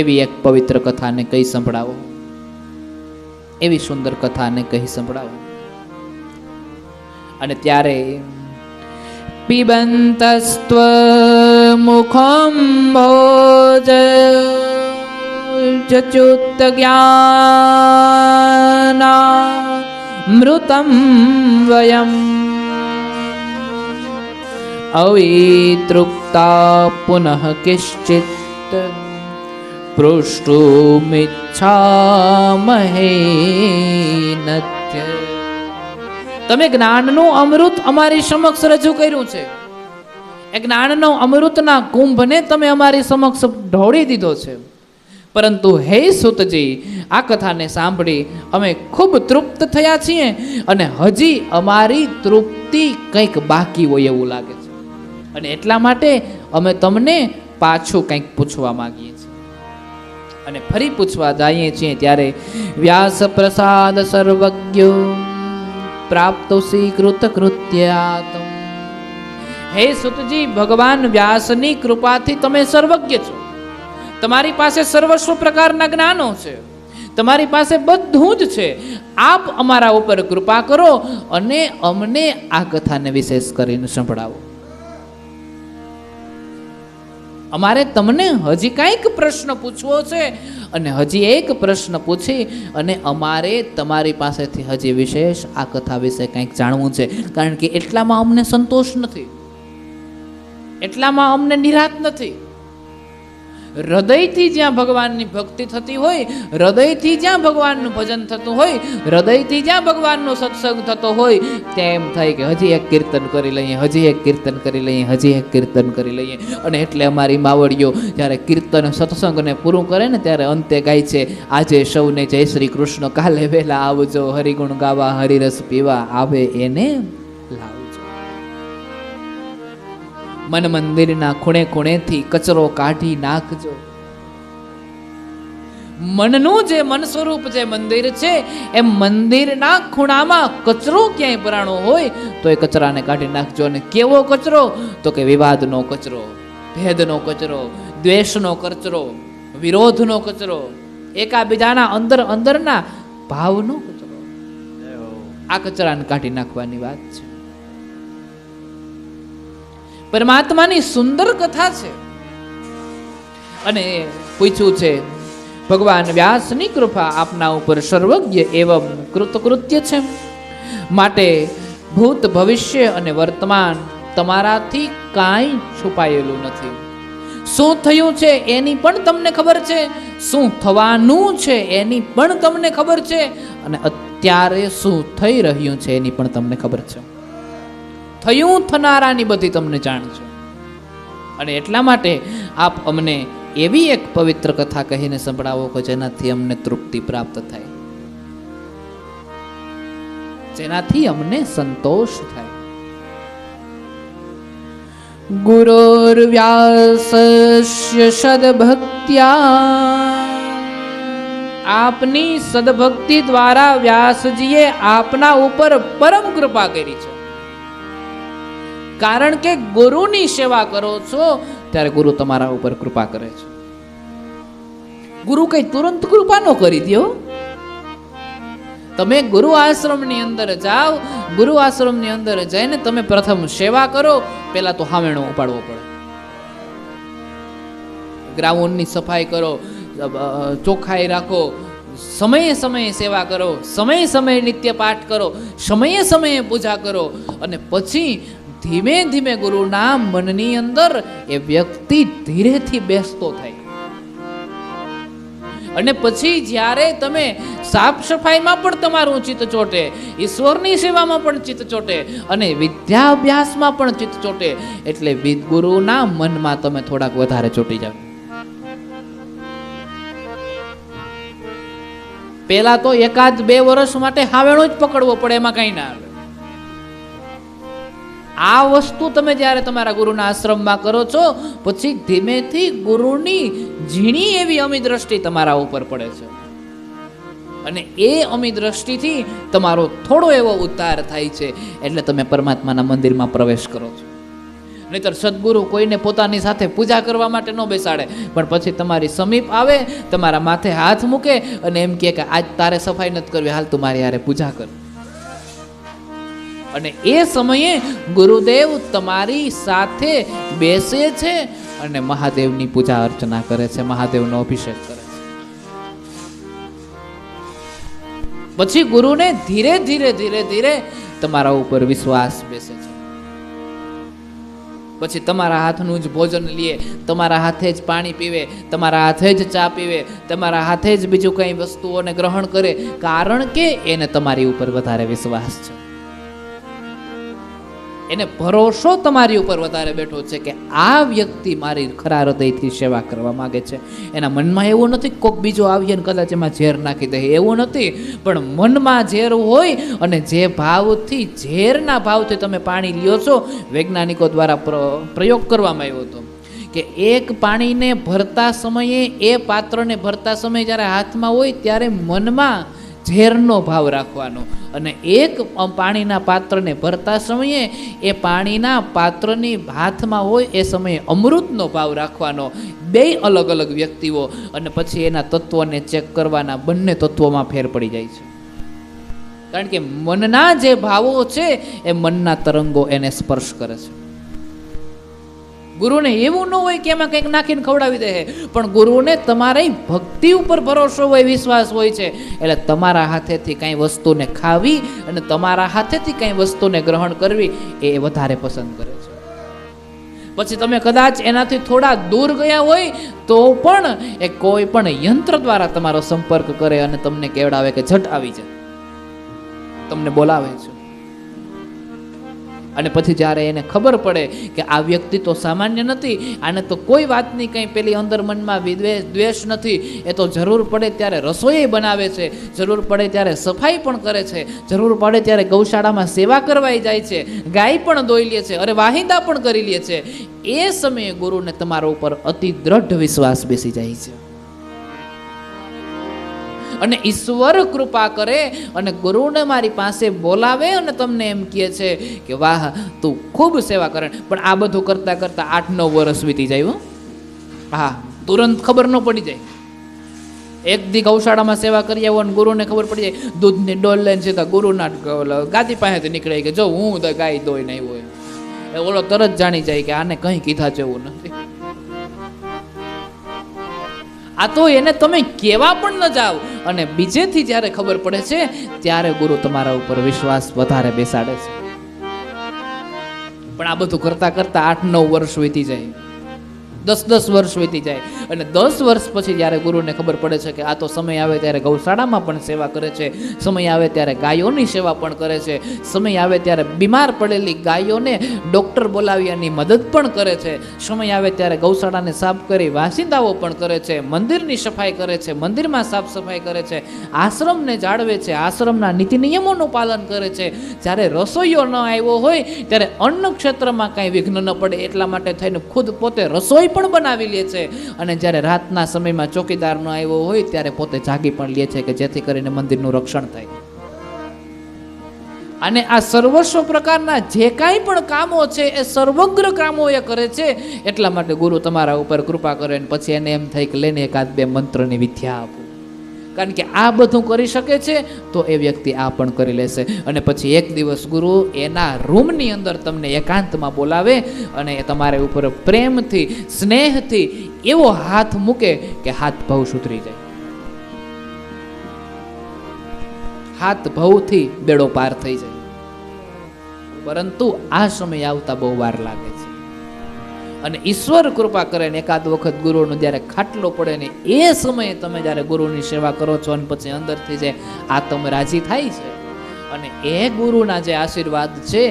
Speaker 1: એવી એક પવિત્ર કથાને કહી સંભળાવો, એવી સુંદર કથાને કહી સંભળાવો. અને ત્યારે પિબંતસ્ત્વ મુખમ ભોજ ચચુત જ્ઞાના મૃતમ વયમ અવિતૃપ્તા પુનઃ કિશ્ચિત પૃષ્ટુમિચ્છામહે નત્ય. તમે જ્ઞાનનું અમૃત અમારી સમક્ષ રજૂ કર્યું છે. એ જ્ઞાનનો અમૃતના કુંભને તમે અમારી સમક્ષ ઢોળી દીધો છે. પરંતુ હે સુતજી, આ કથાને સાંભળી અમે ખૂબ તૃપ્ત થયા છીએ અને હજી અમારી તૃપ્તિ કંઈક બાકી હોય એવું લાગે છે. અને એટલા માટે અમે તમને પાછું કંઈક પૂછવા માંગીએ છીએ. અને ફરી પૂછવા જઈએ છીએ ત્યારે વ્યાસ પ્રસાદ સર્વજ્ઞ પ્રાપ્તો સ્વીકૃત કૃત્યાતમ. હે સુતજી, ભગવાન વ્યાસની કૃપાથી તમે સર્વજ્ઞ છો. તમારી પાસે સર્વસ્વ પ્રકારના જ્ઞાનો છે, તમારી પાસે બધું જ છે. આપ અમારા ઉપર કૃપા કરો અને અમને આ કથાને વિશેષ કરીને સંભળાવો. અમારે તમને હજી કાંઈક પ્રશ્ન પૂછવો છે અને હજી એક પ્રશ્ન પૂછી અને અમારે તમારી પાસેથી હજી વિશેષ આ કથા વિશે કંઈક જાણવું છે. કારણ કે એટલામાં અમને સંતોષ નથી, એટલામાં અમને નિરાત નથી. હૃદયથી જ્યાં ભગવાનની ભક્તિ થતી હોય, હૃદયથી જ્યાં ભગવાનનું ભજન થતું હોય, હૃદયથી જ્યાં ભગવાનનો સત્સંગ થતો હોય, ત્યાં એમ થાય કે હજી એક કીર્તન કરી લઈએ, હજી એક કીર્તન કરી લઈએ, હજી એક કીર્તન કરી લઈએ. અને એટલે અમારી માવડીઓ જ્યારે કીર્તન સત્સંગને પૂરું કરે ને ત્યારે અંતે ગાય છે, આજે સૌને જય શ્રી કૃષ્ણ, કાલે વહેલા આવજો, હરિગુણ ગાવા, હરિરસ પીવા, આવે એને લાવજો. મન મંદિરના ખૂણે ખૂણેથી કચરો કાઢી નાખજો. મનનું જે મન સ્વરૂપ જે મંદિર છે, એમ મંદિરના ખૂણામાં કચરો ક્યાંય ભરાણો હોય તો એ કચરાને કાઢી નાખજો. અને કેવો કચરો? તો કે વિવાદનો કચરો, ભેદનો કચરો, દ્વેષનો કચરો, વિરોધનો કચરો, એકાબીજાના અંદરના ભાવનો કચરો. આ કચરાને કાઢી નાખવાની વાત છે. પરમાત્માની સુંદર કથા છે. અને પૂછ્યું છે, ભગવાન વ્યાસની કૃપા આપના ઉપર સર્વજ્ઞ એવં કૃતકૃત્ય છે, માટે ભૂત ભવિષ્ય અને વર્તમાન તમારાથી કાંઈ છુપાયેલું નથી. શું થયું છે એની પણ તમને ખબર છે, શું થવાનું છે એની પણ તમને ખબર છે, અને અત્યારે શું થઈ રહ્યું છે એની પણ તમને ખબર છે. થયું થનારાની બધી તમને જાણ છે. અને એટલા માટે આપ અમને એવી એક પવિત્ર કથા કહીને સંભળાવો કે જેનાથી અમને તૃપ્તિ પ્રાપ્ત થાય, જેનાથી અમને સંતોષ થાય. ગુરોર્વ્યાસસ્ય સદભક્ત્યા. આપની સદભક્તિ દ્વારા વ્યાસજીએ આપના ઉપર પરમ કૃપા કરી છે. કારણ કે ગુરુની સેવા કરો છો ત્યારે ગુરુ તમારા ઉપર કૃપા કરે છે. ગુરુ કઈ તુરંત કૃપા ન કરી દો. તમે ગુરુ આશ્રમની અંદર જાઓ, ગુરુ આશ્રમની અંદર જઈને તમે પ્રથમ સેવા કરો, પહેલા તો હામેણો ઉપાડવો પડે, ગ્રાઉન્ડની સફાઈ કરો, ચોખ્ખાઈ રાખો, સમયે સમયે સેવા કરો, સમયે સમયે નિત્ય પાઠ કરો, સમયે સમયે પૂજા કરો, અને પછી ધીમે ધીમે ગુરુના મનની અંદર એ વ્યક્તિ ધીરેથી બેસતો થાય. અને પછી જ્યારે તમે સાફ સફાઈમાં પણ તમારું ચિત્ત ચોટે, ઈશ્વરની સેવામાં પણ ચિત્ત ચોટે અને વિદ્યાભ્યાસમાં પણ ચિત્ત ચોટે, એટલે ગુરુના મનમાં તમે થોડાક વધારે ચોટી જાવ. પેલા તો 1-2 વર્ષ માટે હાવેણો જ પકડવો પડે, એમાં કઈ ના આવે. આ વસ્તુ તમે જ્યારે તમારા ગુરુના આશ્રમમાં કરો છો, પછી ધીમેથી ગુરુની ઝીણી એવી અમી દ્રષ્ટિ તમારા ઉપર પડે છે અને એ અમી દ્રષ્ટિથી તમારો થોડો એવો ઉદ્ધાર થાય છે, એટલે તમે પરમાત્માના મંદિરમાં પ્રવેશ કરો છો. નહીતર સદગુરુ કોઈને પોતાની સાથે પૂજા કરવા માટે ન બેસાડે, પણ પછી તમારી સમીપ આવે, તમારા માથે હાથ મૂકે અને એમ કહે કે આજ તારે સફાઈ નથી કરવી, હાલ તું મારી હારે પૂજા કર. અને એ સમયે ગુરુદેવ તમારી સાથે બેસે છે અને મહાદેવની પૂજા અર્ચના કરે છે, મહાદેવનો અભિષેક કરે છે. પછી ગુરુને ધીરે ધીરે ધીરે ધીરે તમારા ઉપર વિશ્વાસ બેસે છે. પછી તમારા હાથનું જ ભોજન લે, તમારા હાથે જ પાણી પીવે, તમારા હાથે જ ચા પીવે, તમારા હાથે જ બીજું કઈ વસ્તુઓને ગ્રહણ કરે, કારણ કે એને તમારી ઉપર વધારે વિશ્વાસ છે. એને ભરોસો તમારી ઉપર વધારે બેઠો છે કે આ વ્યક્તિ મારી ખરા હૃદયથી સેવા કરવા માંગે છે. એના મનમાં એવું નથી કોક બીજો આવીએ ને કદાચ એમાં ઝેર નાખી દે, એવું નથી. પણ મનમાં ઝેર હોય અને જે ભાવથી, ઝેરના ભાવથી તમે પાણી લ્યો છો, વૈજ્ઞાનિકો દ્વારા પ્રયોગ કરવામાં આવ્યો હતો કે એક પાણીને ભરતા સમયે, એ પાત્રને ભરતા સમયે જ્યારે હાથમાં હોય ત્યારે મનમાં ઝેરનો ભાવ રાખવાનો, અને એક પાણીના પાત્રને ભરતા સમયે એ પાણીના પાત્રની હાથમાં હોય એ સમયે અમૃતનો ભાવ રાખવાનો. બે અલગ અલગ વ્યક્તિઓ, અને પછી એના તત્વોને ચેક કરવાના, બંને તત્વોમાં ફેર પડી જાય છે. કારણ કે મનના જે ભાવો છે એ મનના તરંગો એને સ્પર્શ કરે છે. ગુરુને એવું ન હોય કે એમાં કંઈક નાખીને ખવડાવી દે, પણ ગુરુને તમારી ભક્તિ ઉપર ભરોસો હોય, વિશ્વાસ હોય છે, એટલે તમારા હાથેથી કઈ વસ્તુને ખાવી અને તમારા હાથેથી કઈ વસ્તુને ગ્રહણ કરવી એ વધારે પસંદ કરે છે. પછી તમે કદાચ એનાથી થોડા દૂર ગયા હોય તો પણ એ કોઈ પણ યંત્ર દ્વારા તમારો સંપર્ક કરે અને તમને કેવડાવે કે ઝટ આવી જાય, તમને બોલાવે છે. અને પછી જ્યારે એને ખબર પડે કે આ વ્યક્તિ તો સામાન્ય નથી, આને તો કોઈ વાતની કંઈ પેલી અંદર મનમાં દ્વેષ નથી, એ તો જરૂર પડે ત્યારે રસોઈ બનાવે છે, જરૂર પડે ત્યારે સફાઈ પણ કરે છે, જરૂર પડે ત્યારે ગૌશાળામાં સેવા કરવાઈ જાય છે, ગાય પણ દોઈ લે છે, અરે વાહિંદા પણ કરી લે છે, એ સમયે ગુરુને તમારા ઉપર અતિ દ્રઢ વિશ્વાસ બેસી જાય છે. અને ઈશ્વર કૃપા કરે અને ગુરુને મારી પાસે બોલાવે અને તમને એમ કહે છે કે વાહ તું ખૂબ સેવા કરે. પણ આ બધું કરતા કરતા 8-9 વર્ષ વીતી જાય. હા, તુરંત ખબર ન પડી જાય. એક દી ગૌશાળામાં સેવા કરી આવો અને ગુરુને ખબર પડી જાય, દૂધની ડોલ લઈને સીધા ગુરુના ગાદી પાસેથી નીકળે કે જો હું ગાય દોઈને આવ્યો, ઓલો તરત જાણી જાય કે આને કંઈ કીધા જેવું નથી. આ તો એને તમે કેવા પણ ન જાઓ, અને બીજેથી જ્યારે ખબર પડે છે ત્યારે ગુરુ તમારા ઉપર વિશ્વાસ વધારે બેસાડે છે. પણ આ બધું કરતા કરતા 8-9 વર્ષ વીતી જાય, 10-10 વર્ષ વીતી જાય, અને 10 વર્ષ પછી જ્યારે ગુરુને ખબર પડે છે કે આ તો સમય આવે ત્યારે ગૌશાળામાં પણ સેવા કરે છે, સમય આવે ત્યારે ગાયોની સેવા પણ કરે છે, સમય આવે ત્યારે બીમાર પડેલી ગાયોને ડૉક્ટર બોલાવી એની મદદ પણ કરે છે, સમય આવે ત્યારે ગૌશાળાને સાફ કરી વાસિંદાઓ પણ કરે છે, મંદિરની સફાઈ કરે છે, મંદિરમાં સાફ સફાઈ કરે છે, આશ્રમને જાળવે છે, આશ્રમના નીતિ નિયમોનું પાલન કરે છે. જ્યારે રસોઈયો ન આવ્યો હોય ત્યારે અન્ન ક્ષેત્રમાં કાંઈ વિઘ્ન ન પડે એટલા માટે થઈને ખુદ પોતે રસોઈ પણ બનાવી લે છે, અને જ્યારે રાતના સમયમાં ચોકીદાર ન આવ્યો હોય ત્યારે પોતે જાગી પણ લે છે કે જેથી કરીને મંદિરનું રક્ષણ થાય. અને આ સર્વસ્વ પ્રકારના જે કાંઈ પણ કામો છે એ સર્વગ્ર કામો એ કરે છે. એટલા માટે ગુરુ તમારા ઉપર કૃપા કરે ને પછી એને એમ થાય કે લઈને 1-2 મંત્રની વિદ્યા આપો. કારણ કે આ બધું કરી શકે છે તો એ વ્યક્તિ આ પણ કરી લેશે. અને પછી એક દિવસ ગુરુ એના રૂમની અંદર તમને એકાંતમાં બોલાવે અને તમારા ઉપર પ્રેમથી, સ્નેહથી એવો હાથ મૂકે કે હાથ ભવ સુધરી જાય. હાથ ભવથી બેડો પાર થઈ જાય. પરંતુ આ સમય આવતા બહુ વાર લાગે છે. અને ઈશ્વર કૃપા કરે ને એકાદ વખત ગુરુનો જ્યારે ખાટલો પડે ને એ સમયે તમે જ્યારે ગુરુની સેવા કરો છો અને પછી અંદરથી જે આત્મ રાજી થાય છે અને એ ગુરુના જે આશીર્વાદ છે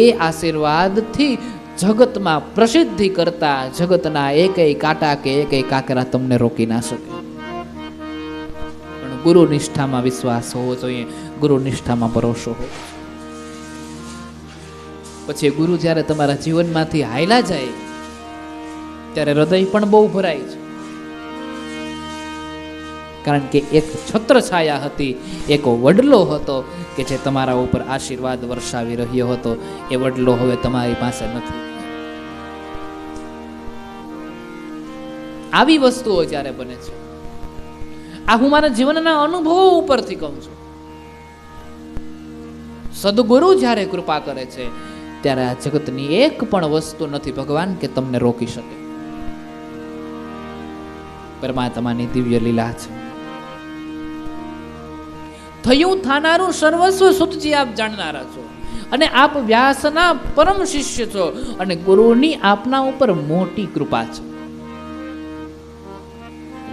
Speaker 1: એ આશીર્વાદથી જગતમાં પ્રસિદ્ધિ કરતા જગતના એકેય કાંટા કે એકેય કાંકરા તમને રોકી ના શકે. પણ ગુરુ નિષ્ઠામાં વિશ્વાસ હોવો જોઈએ, ગુરુ નિષ્ઠામાં ભરોસો હોવો. પછી ગુરુ જ્યારે તમારા જીવનમાંથી હાયલા જાય ત્યારે હૃદય પણ બહુ ભરાય છે. કારણ કે એક છત્રછાયા હતી, એક વડલો હતો કે જે તમારા ઉપર આશીર્વાદ વર્ષાવી રહ્યો હતો. એ વડલો હવે તમારી પાસે નથી. આવી વસ્તુઓ જ્યારે બને છે, આ હું મારા જીવનના અનુભવો ઉપરથી કહું છું. સદગુરુ જ્યારે કૃપા કરે છે ત્યારે આ જગતની એક પણ વસ્તુ નથી ભગવાન કે તમને રોકી શકે. પરમાત્માની દિવ્ય લીલા છે. થયું થાનારું સર્વસ્વ સુતજી આપ જાણનારા છો અને આપ વ્યાસના પરમ શિષ્ય છો અને ગુરુની આપના ઉપર મોટી કૃપા છે.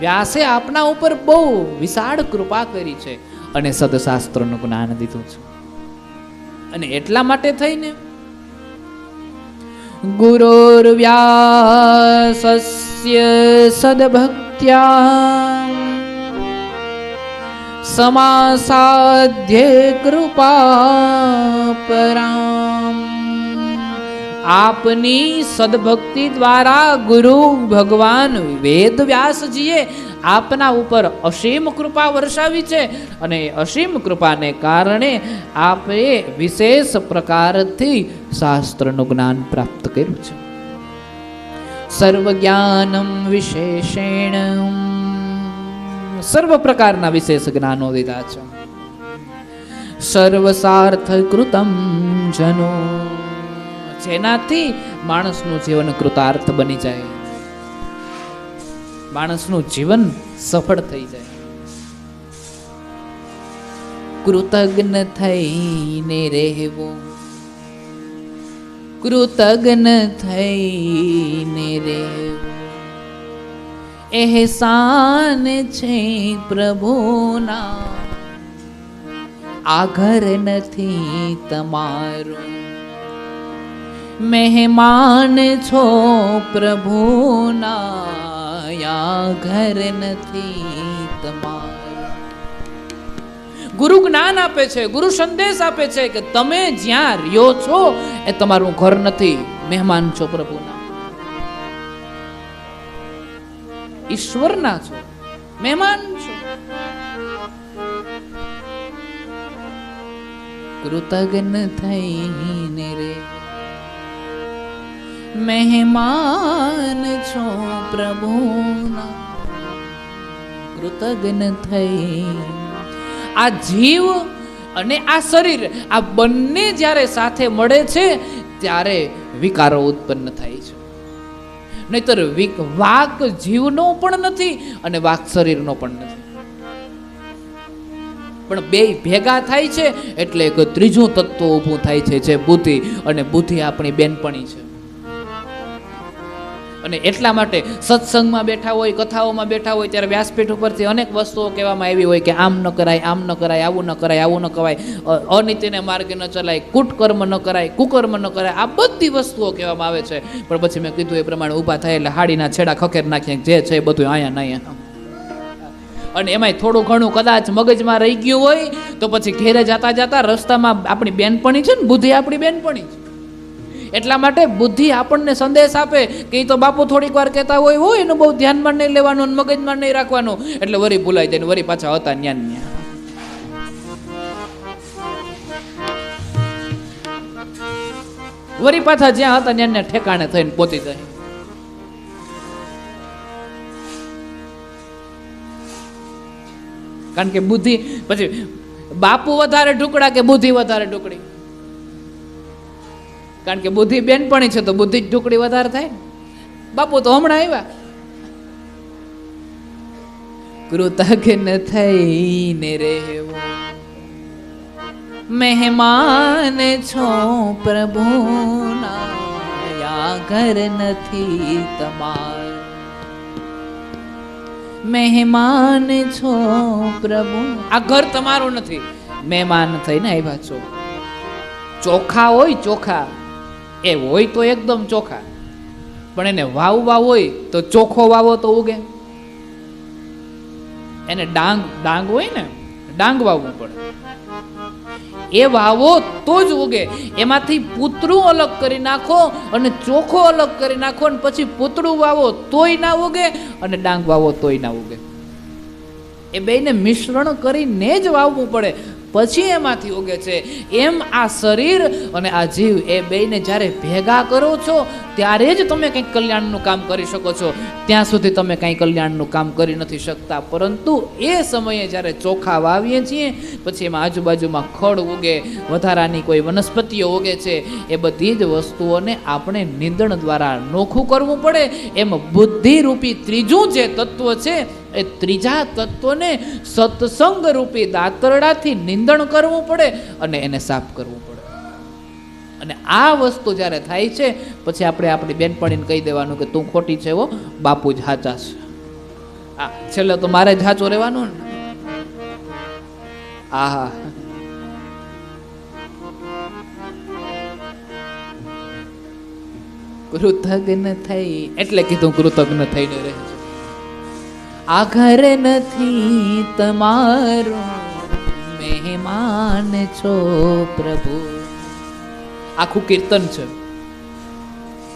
Speaker 1: વ્યાસે આપના ઉપર બહુ વિશાળ કૃપા કરી છે અને સદશાસ્ત્રનું જ્ઞાન દીધું છે. અને એટલા માટે થઈને ગુરુર્વ્યાસસ્ય સદભક્ત્યા સમાસાધ્ય કૃપા પરામ. આપની સદભક્તિ દ્વારા ગુરુ ભગવાન વેદ વ્યાસજીએ આપના ઉપર અસીમ કૃપા વર્ષાવી છે અને અસીમ કૃપાને કારણે આપે વિશેષ પ્રકારથી શાસ્ત્રનું જ્ઞાન પ્રાપ્ત કર્યું છે. સર્વ જ્ઞાનમ વિશેષેણ, સર્વ પ્રકારના વિશેષ જ્ઞાનો દીધા છે. સર્વસાર્થ કૃતમ જનો, જેનાથી માણસનું જીવન કૃતાર્થ બની જાય, માણસનું જીવન સફળ થઈ જાય. કૃતજ્ઞ થઈને રહેવું, કૃતજ્ઞ થઈને રહેવું એહસાન છે પ્રભુના, આ ઘર નથી તમારું, મહેમાન છો પ્રભુના, આ ઘર નથી તમારું. ગુરુ જ્ઞાન આપે છે, ગુરુ સંદેશ આપે છે કે તમે જ્યાં રહ્યો છો એ તમારું ઘર નથી, મહેમાન છો પ્રભુના, ઈશ્વરના છો, મહેમાન છો. કૃતજ્ઞ થઈને રે, મહેમાન છો પ્રભુના, કૃતજ્ઞ થઈ. આ જીવ અને આ શરીર, આ બંને જ્યારે સાથે મળે છે ત્યારે વિકારો ઉત્પન્ન થાય છે. નહીતર વાક જીવનો પણ નથી અને વાક શરીરનો પણ નથી, પણ બે ભેગા થાય છે એટલે એક ત્રીજું તત્વ ઊભું થાય છે જે બુદ્ધિ, અને બુદ્ધિ આપણી બેનપણી છે. અને એટલા માટે સત્સંગમાં બેઠા હોય, કથાઓમાં બેઠા હોય ત્યારે વ્યાસપીઠ ઉપરથી અનેક વસ્તુઓ કહેવામાં આવી હોય કે આમ ન કરાય, આમ ન કરાય, આવું ન કરાય, આવું ન કરાય, અનીતિને માર્ગે ન ચલાય, કુટકર્મ ન કરાય, કુકર્મ ન કરાય, આ બધી વસ્તુઓ કહેવામાં આવે છે. પણ પછી મેં કીધું એ પ્રમાણે ઊભા થાય એટલે હાડીના છેડા ખખેર નાખીએ, જે છે એ બધું અહીંયા ને અહીંયા. અને એમાંય થોડું ઘણું કદાચ મગજમાં રહી ગયું હોય તો પછી ઘેરે જતા જતા રસ્તામાં આપણી બેનપણી છે ને, બુદ્ધિ આપણી બેનપણી છે. એટલા માટે બુદ્ધિ આપણને સંદેશ આપે કે તો બાપુ થોડીક વાર કહેતા હોય એનું બહુ ધ્યાનમાં નહીં લેવાનું, મગજમાં નહીં રાખવાનું, એટલે વરી ભૂલાઈ જાય, વરી પાછા હતા ન્યા ન્યા. વરી પાછા જ્યાં હતા ત્યાં ઠેકાણે થઈને પહોંચી જાય. કારણ કે બુદ્ધિ પછી બાપુ વધારે ઢુકડા કે બુદ્ધિ વધારે ઢુકડી? કારણ કે બુદ્ધિ બેનપણી છે તો બુદ્ધિ જ ઢુકડી વધારે થાય. બાપુ તો હમણાં આવ્યા. કૃતજ્ઞ થઈને રહેવું, મહેમાન છો પ્રભુના, આ ઘર નથી તમાર, મહેમાન છો પ્રભુ. આ ઘર તમારું નથી, મહેમાન થઈને આવ્યા છો. ચોખા હોય, ચોખા એ હોય તો એકદમ ચોખા, પણ એને વાવવા હોય તો ચોખ્ખો વાવો તો ઉગે. એને ડાંગ હોય ને, ડાંગ વાવવું પડે. એ વાવો તો જ ઉગે. એમાંથી પૂતળું અલગ કરી નાખો અને ચોખ્ખો અલગ કરી નાખો, અને પછી પૂતળું વાવો તોય ના ઉગે, અને ડાંગ વાવો તોય ના ઉગે. એ બેયને મિશ્રણ કરીને જ વાવવું પડે, પછી એમાંથી ઉગે છે. એમ આ શરીર અને આ જીવ, એ બેયને જ્યારે ભેગા કરો છો ત્યારે જ તમે કંઈક કલ્યાણનું કામ કરી શકો છો. ત્યાં સુધી તમે કંઈ કલ્યાણનું કામ કરી નથી શકતા. પરંતુ એ સમયે જ્યારે ચોખા વાવીએ છીએ, પછી એમાં આજુબાજુમાં ખડ ઉગે, વધારાની કોઈ વનસ્પતિઓ ઉગે છે, એ બધી જ વસ્તુઓને આપણે નિંદણ દ્વારા નોખું કરવું પડે. એમ બુદ્ધિરૂપી ત્રીજું જે તત્વ છે, એ ત્રીજા તત્વને સત્સંગ રૂપી દાતરડાથી નિંદણ કરવું પડે અને એને સાફ કરવું પડે. અને આ વસ્તુ જ્યારે થાય છે, પછી આપણે આપણી બેનપણીને કહી દેવાનું કે તું ખોટી છે, એવો બાપુ જ સાચા છે. આ છેલ્લે તો મારે જ સાચું રહેવાનું ને. આહા, કૃતજ્ઞ થઈ એટલે કીધું કૃતજ્ઞ થઈને રહે છે. આ ઘર નથી તમારું, મહેમાન છો પ્રભુ. આખું કીર્તન છે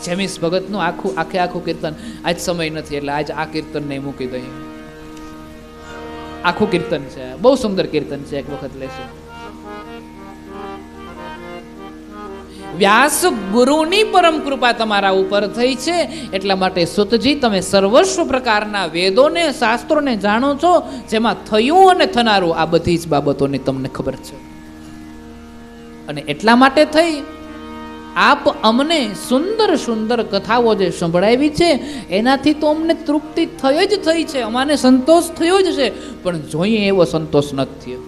Speaker 1: જેમીસ ભગતનું, આખું કીર્તન. આજ સમય નથી એટલે આજ આ કીર્તન ને મૂકી દઈએ. આખું કીર્તન છે, બહુ સુંદર કીર્તન છે, એક વખત લેશું. વ્યાસ ગુરુની પરમ કૃપા તમારા ઉપર થઈ છે, એટલા માટે સુતજી તમે સર્વસ્વ પ્રકારના વેદોને, શાસ્ત્રોને જાણો છો, જેમાં થયું અને થનારું આ બધી જ બાબતોની તમને ખબર છે. અને એટલા માટે થઈ આપ અમને સુંદર સુંદર કથાઓ જે સંભળાવી છે, એનાથી તો અમને તૃપ્તિ થઈ જ થઈ છે, અમાને સંતોષ થયો જ છે. પણ જોઈએ એવો સંતોષ નથી થયો,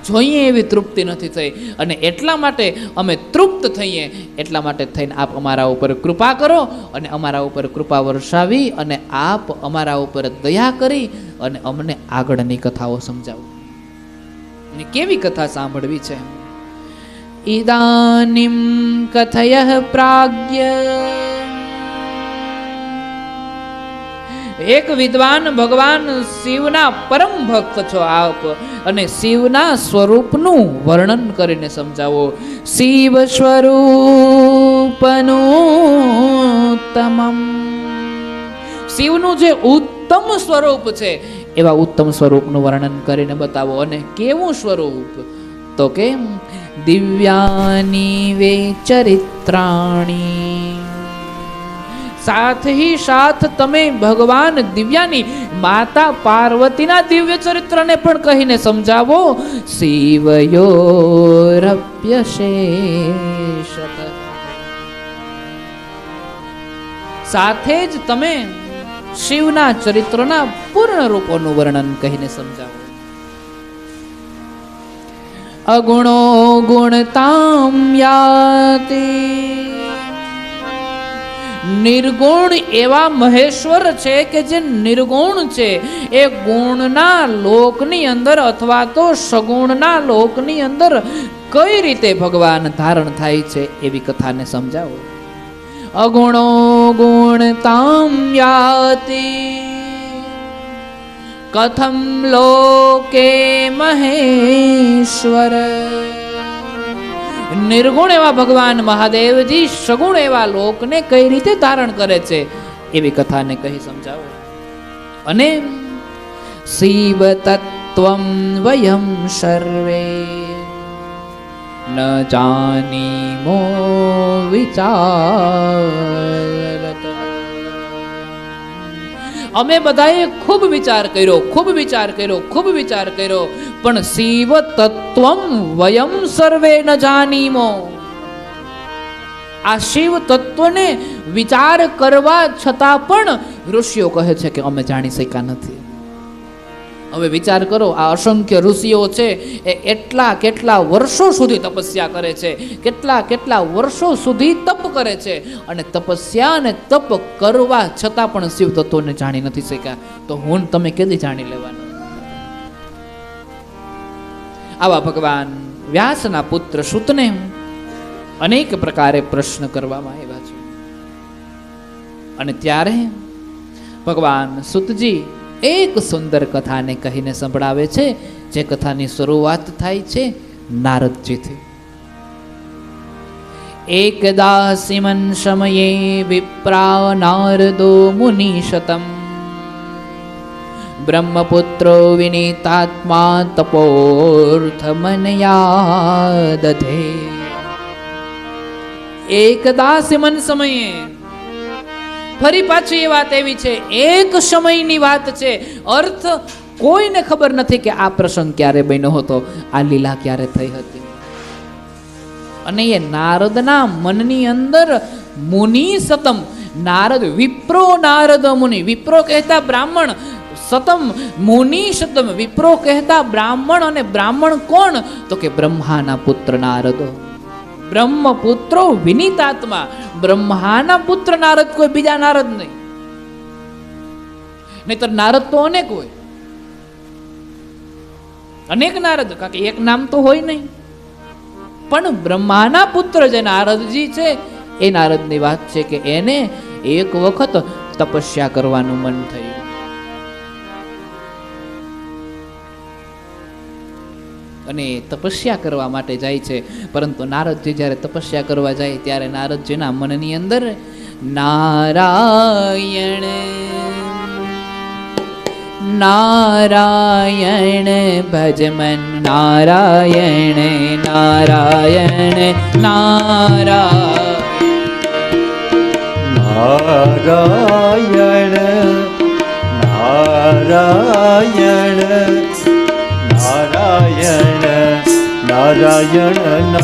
Speaker 1: જોઈએ એવી તૃપ્તિ નથી થઈ. અને એટલા માટે અમે તૃપ્ત થઈએ, એટલા માટે થઈને આપ અમારા ઉપર કૃપા કરો, અને અમારા ઉપર કૃપા વર્ષાવી, અને આપ અમારા ઉપર દયા કરી અને અમને આગળની કથાઓ સમજાવો. ને કેવી કથા સાંભળવી છે? ઇદાનીમ કથયઃ પ્રાજ્ઞ. એક વિદ્વાન ભગવાન શિવના પરમ ભક્ત છો આપ, અને શિવના સ્વરૂપનું વર્ણન કરીને સમજાવો. શિવ સ્વરૂપનું ઉત્તમમ. શિવનું જે ઉત્તમ સ્વરૂપ છે, એવા ઉત્તમ સ્વરૂપનું વર્ણન કરીને બતાવો. અને કેવું સ્વરૂપ? તો કે દિવ્યાની વે ચરિત્રાણી. સાથ હી સાથ તમે ભગવાન દિવ્યાની માતા પાર્વતીના દિવ્ય ચરિત્રને પણ કહીને સમજાવો. શિવયોરપ્યશેષત. સાથે જ તમે શિવના ચરિત્રના પૂર્ણ રૂપોનું વર્ણન કહીને સમજાવો. અગુણો ગુણતામ યાતિ. નિર્ગુણ એવા મહેશ્વર છે કે જે નિર્ગુણ છે, એ ગુણના લોકની અંદર અથવા તો સગુણના લોકની અંદર કઈ રીતે ભગવાન ધારણ થાય છે, એવી કથાને સમજાવો. અગુણો ગુણતામ યાતિ કથમ લોકે મહેશ્વર. નિર્ગુણ એવા ભગવાન મહાદેવજી સગુણ એવા લોકને કઈ રીતે ધારણ કરે છે, એવી કથાને કહી સમજાવો. અને શિવ તત્વમ વયમ સર્વે ન જાનીમો વિચારત. અમે બધાએ ખૂબ વિચાર કર્યો, પણ શિવ તત્વમ વયમ સર્વે ન જાનીમો. આ શિવ તત્વને વિચાર કરવા છતાં પણ ઋષિઓ કહે છે કે અમે જાણી શક્યા નથી. હવે વિચાર કરો, આ અસંખ્ય ઋષિઓ છે એ કેટલા વર્ષો સુધી તપસ્યા કરે છે, કેટલા વર્ષો સુધી તપ કરે છે, અને તપસ્યા અને તપ કરવા છતાં પણ શિવ તત્વને જાણી નથી શક્યા. તો હું તમે કેદી જાણી લેવાનું? આવા ભગવાન વ્યાસના પુત્ર સૂતને અનેક પ્રકારે પ્રશ્ન કરવામાં આવ્યા છે. અને ત્યારે ભગવાન સૂતજી એક સુંદર કથાને કહીને સંભળાવે છે, જે કથાની શરૂઆત થાય છે નારદજીથી. એકદા સિમન સમયે વિપ્રા નારદો મુનિશતમ બ્રહ્મપુત્રો વિનીતાત્મા તપોર્થ મનયા દધે. એકદા સિમન સમયે, ફરી પાછી એ વાત એવી છે, એક સમયની વાત છે. અર્થ કોઈને ખબર નથી કે આ પ્રસંગ ક્યારે બન્યો હતો, આ લીલા ક્યારે થઈ હતી. અને એ નારદના મનની અંદર મુનિ સતમ, નારદ વિપ્રો નારદ મુનિ, વિપ્રો કહેતા બ્રાહ્મણ, સતમ મુનિ સતમ, વિપ્રો કહેતા બ્રાહ્મણ. અને બ્રાહ્મણ કોણ? તો કે બ્રહ્માના પુત્ર નારદો, બ્રહ્મપુત્રો વિનીતાત્મા. બ્રહ્માના પુત્ર નારદ, કોઈ બીજા નારદ નહીં. નહીતર નારદ તો અનેક હોય, અનેક નારદ, કારણ કે એક નામ તો હોય નહીં. પણ બ્રહ્માના પુત્ર જે નારદજી છે એ નારદની વાત છે કે એને એક વખત તપસ્યા કરવાનું મન થયું. અને તપસ્યા કરવા માટે જાય છે. પરંતુ નારદજી જ્યારે તપસ્યા કરવા જાય ત્યારે નારદજીના મનની અંદર નારાયણ નારાયણ ભજમન, નારાયણ નારાયણ
Speaker 2: નારાયણ નારાયણ નારાયણ નારાયણ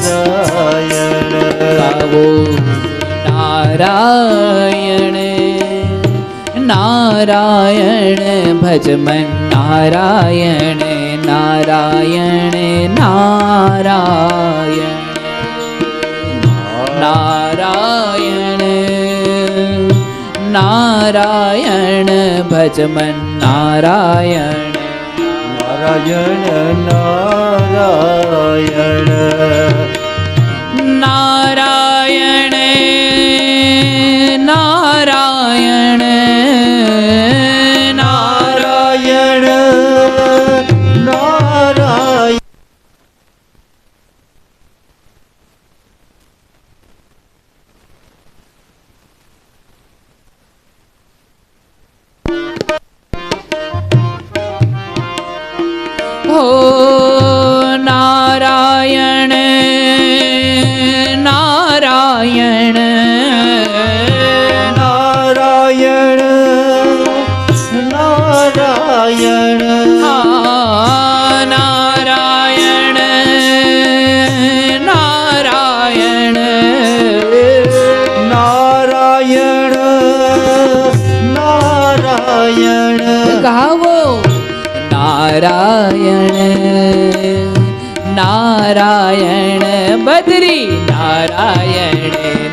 Speaker 2: નારાયણ
Speaker 1: ગાવો નારાયણ નારાયણ ભજમન, નારાયણ નારાયણ નારાયણ નારાયણ નારાયણ ભજમન, નારાયણ
Speaker 2: નારાયણ નારાયણ
Speaker 1: નારાયણ નારાયણ
Speaker 2: નારાયણ નારાયણ.
Speaker 1: હો નારાયણ નારાયણ
Speaker 2: નારાયણ નારાયણ
Speaker 1: હા નારાયણ નારાયણ
Speaker 2: નારાયણ નારાયણ
Speaker 1: ગાવો નારાયણ નારાયણ બદરી, નારાયણ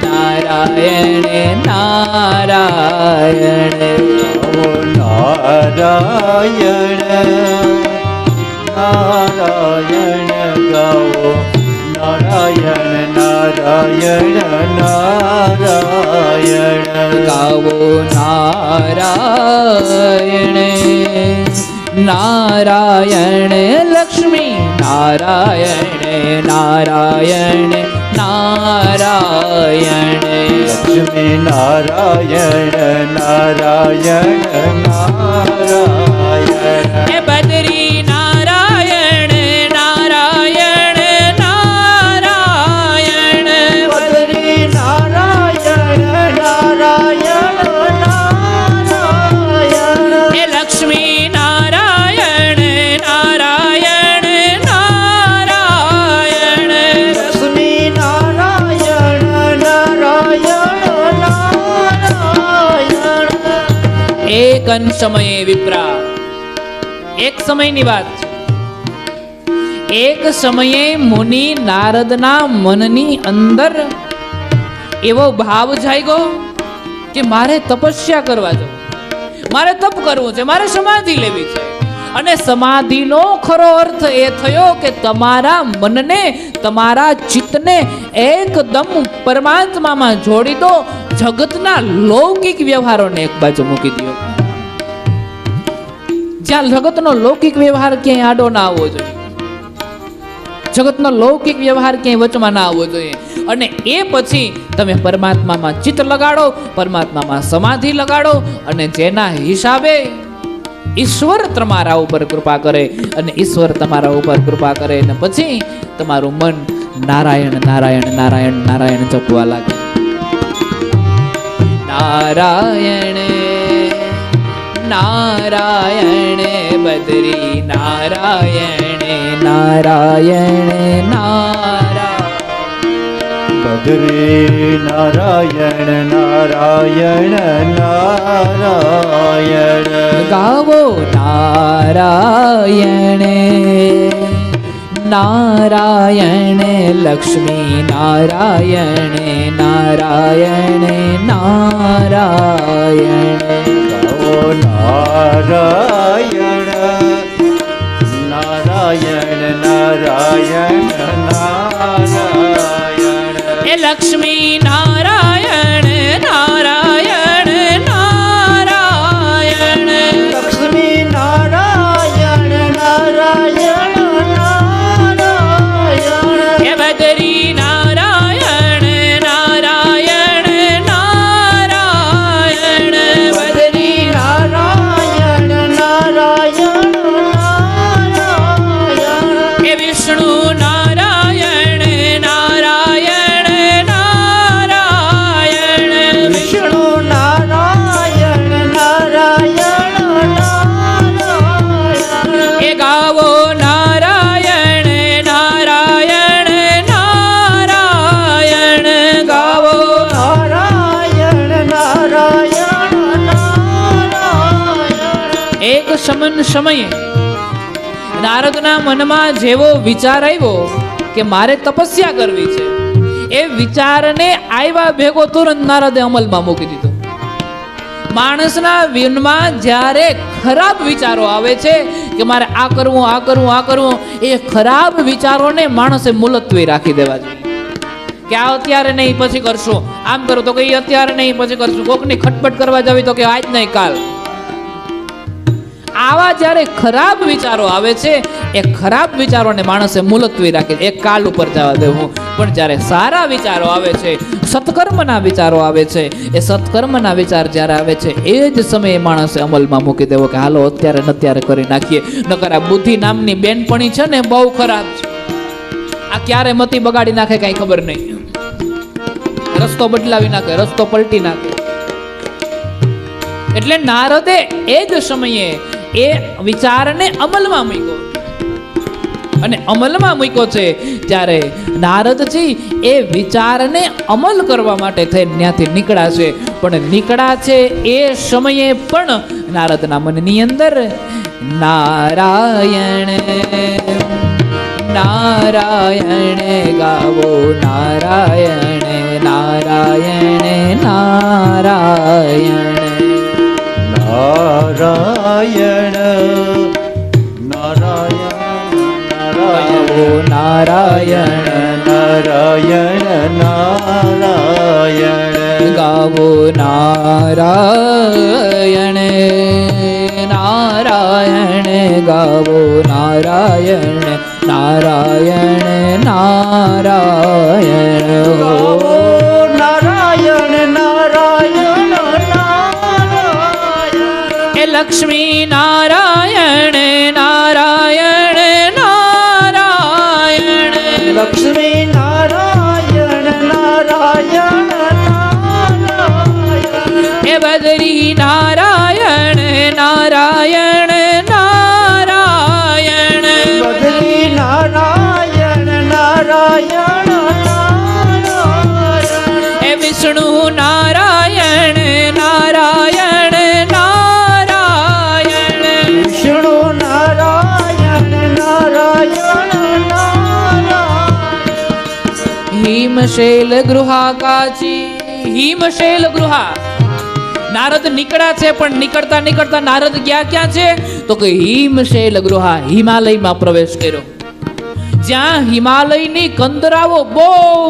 Speaker 1: નારાયણ નારાયણ
Speaker 2: નારાયણ નારાયણ ગાઓ, નારાયણ નારાયણ નારાયણ
Speaker 1: ગાવો નારાયણ નારાયણ લક્ષ્મી, નારાયણ નારાયણ નારાયણ
Speaker 2: લક્ષ્મી નારાયણ નારાયણ નારાયણ
Speaker 1: હે બદરી નારાયણ નારાયણ નારાયણ
Speaker 2: બદરી નારાયણ નારાયણ નારાયણ
Speaker 1: હે લક્ષ્મી નારાયણ નારાયણ નારાયણ
Speaker 2: લક્ષ્મી નારાયણ નારાયણ નારાયણ.
Speaker 1: એક સમયે વિપ્રા એક સમયની વાત છે. એક સમયે મુનિ નારદના મનની અંદર એવો ભાવ જાગ્યો કે મારે તપસ્યા કરવા જવું, મારે તપ કરવું છે, મારે સમાધિ લેવી છે. અને સમાધિનો ખરો અર્થ એ થયો કે તમારા મનને, તમારા ચિત્તને એકદમ પરમાત્મામાં જોડી દો. જગતના લૌકિક વ્યવહારોને એક બાજુ મૂકી દો. જ્યાં જગતનો લૌકિક વ્યવહાર ક્યાંય આડો ના આવવો જોઈએ, જગતનો લૌકિક વ્યવહાર ક્યાંય વચમાં ના આવવો જોઈએ. અને એ પછી તમે પરમાત્મામાં ચિત્ત લગાડો, પરમાત્મામાં સમાધિ લગાડો, અને જેના હિસાબે ઈશ્વર તમારા ઉપર કૃપા કરે, અને ઈશ્વર તમારા ઉપર કૃપા કરે, અને પછી તમારું મન નારાયણ નારાયણ નારાયણ નારાયણ જપવા લાગે. નારાયણ નારાયણ બદરી નારાયણ નારાયણ નારાયણ
Speaker 2: બદરી નારાયણ નારાયણ નારાયણ
Speaker 1: ગાવો નારાયણ નારાયણ લક્ષ્મી નારાયણ નારાયણ નારાયણ
Speaker 2: ગાઓ નારાયણ નારાયણ નારાયણ નારાયણ
Speaker 1: એ લક્ષ્મી નારાયણ નારાયણ નારાયણ
Speaker 2: લક્ષ્મી નારાયણ નારાયણ નારાયણ
Speaker 1: એ બદરી નારાયણ નારાયણ નારાયણ
Speaker 2: બદરી નારાયણ નારાયણ નારાયણ
Speaker 1: એ વિષ્ણુ નારાયણ નારાયણ નારાયણ
Speaker 2: વિષ્ણુ નારાયણ નારાયણ નારાયણ
Speaker 1: એ ગાવો નારાયણ નારાયણ નારાયણ ગાવો.
Speaker 2: નારાયણ નારાયણ નારાયણ
Speaker 1: એક સમયે નારદના મનમાં જેવો વિચાર આવ્યો કે મારે તપસ્યા કરવી છે, એ વિચારને આવ્યા ભેગો તુરંત નારદે અમલમાં મૂકી દીધો. માણસના વિનમાં જ્યારે ખરાબ વિચારો આવે છે કે મારે આ કરવું આ કરવું આ કરવું, એ ખરાબ વિચારોને માણસે મુલતવી રાખી દેવા જોઈએ. કે આ અત્યારે નહીં પછી કરશું, આમ કરો તો કે અત્યારે નહીં પછી કરશું, કોકની ખટપટ કરવા જવી તો કે આજ નહીં કાલ. આવા જ્યારે ખરાબ વિચારો આવે છે, એ ખરાબ વિચારોને માણસે મુલતવી રાખે, એ કાલ ઉપર જવા દેવું. પણ જ્યારે સારા વિચારો આવે છે, સત્કર્મના વિચારો આવે છે, એ સત્કર્મના વિચાર જ્યારે આવે છે, એ જ સમયે માણસે અમલમાં મૂકી દેવો કે હાલો અત્યારે ને અત્યારે કરી નાખીએ. નકર આ બુદ્ધિ નામની બેનપણી છે ને, બહુ ખરાબ છે. આ ક્યારે મતી બગાડી નાખે કઈ ખબર નહીં, રસ્તો બદલાવી નાખે, રસ્તો પલટી નાખે. એટલે નારદે એ જ સમયે એ વિચારને અમલમાં મૂક્યો, અને અમલમાં મૂક્યો છે ત્યારે નારદજી એ વિચારને અમલ કરવા માટે થઈને ત્યાંથી નીકળ્યા છે. પણ નીકળ્યા છે એ સમયે પણ નારદના મનની અંદર નારાયણ નારાયણ ગાવો નારાયણ નારાયણ નારાયણ
Speaker 2: નારાયણ નારાયણ
Speaker 1: નારાયણ
Speaker 2: નારાયણ નારાયણ
Speaker 1: ગાવો નારાયણ નારાયણ ગાવો નારાયણ નારાયણ નારાયણ
Speaker 2: ગાવો નારાયણ નારાયણ નારાયણ
Speaker 1: એ લક્ષ્મી નારાયણ નારાયણ નારાયણ
Speaker 2: લક્ષ્મી નારાયણ નારાયણ નારાયણ
Speaker 1: એ બદરી નારાયણ નારાયણ નારાયણ
Speaker 2: બદરી નારાયણ નારાયણ નારાયણ
Speaker 1: એ વિષ્ણુ નારાયણ નારાયણ નારાયણ
Speaker 2: વિષ્ણુ નારાયણ
Speaker 1: હિમશૈલ ગૃહા કાચી. હિમશૈલ ગૃહા, નારદ નીકળ્યા છે, પણ નીકળતા નીકળતા નારદ ગયા ક્યાં છે? તો કે હિમશૈલ ગૃહા, હિમાલયમાં પ્રવેશ કર્યો. જ્યાં હિમાલયની કંદરાઓ બહુ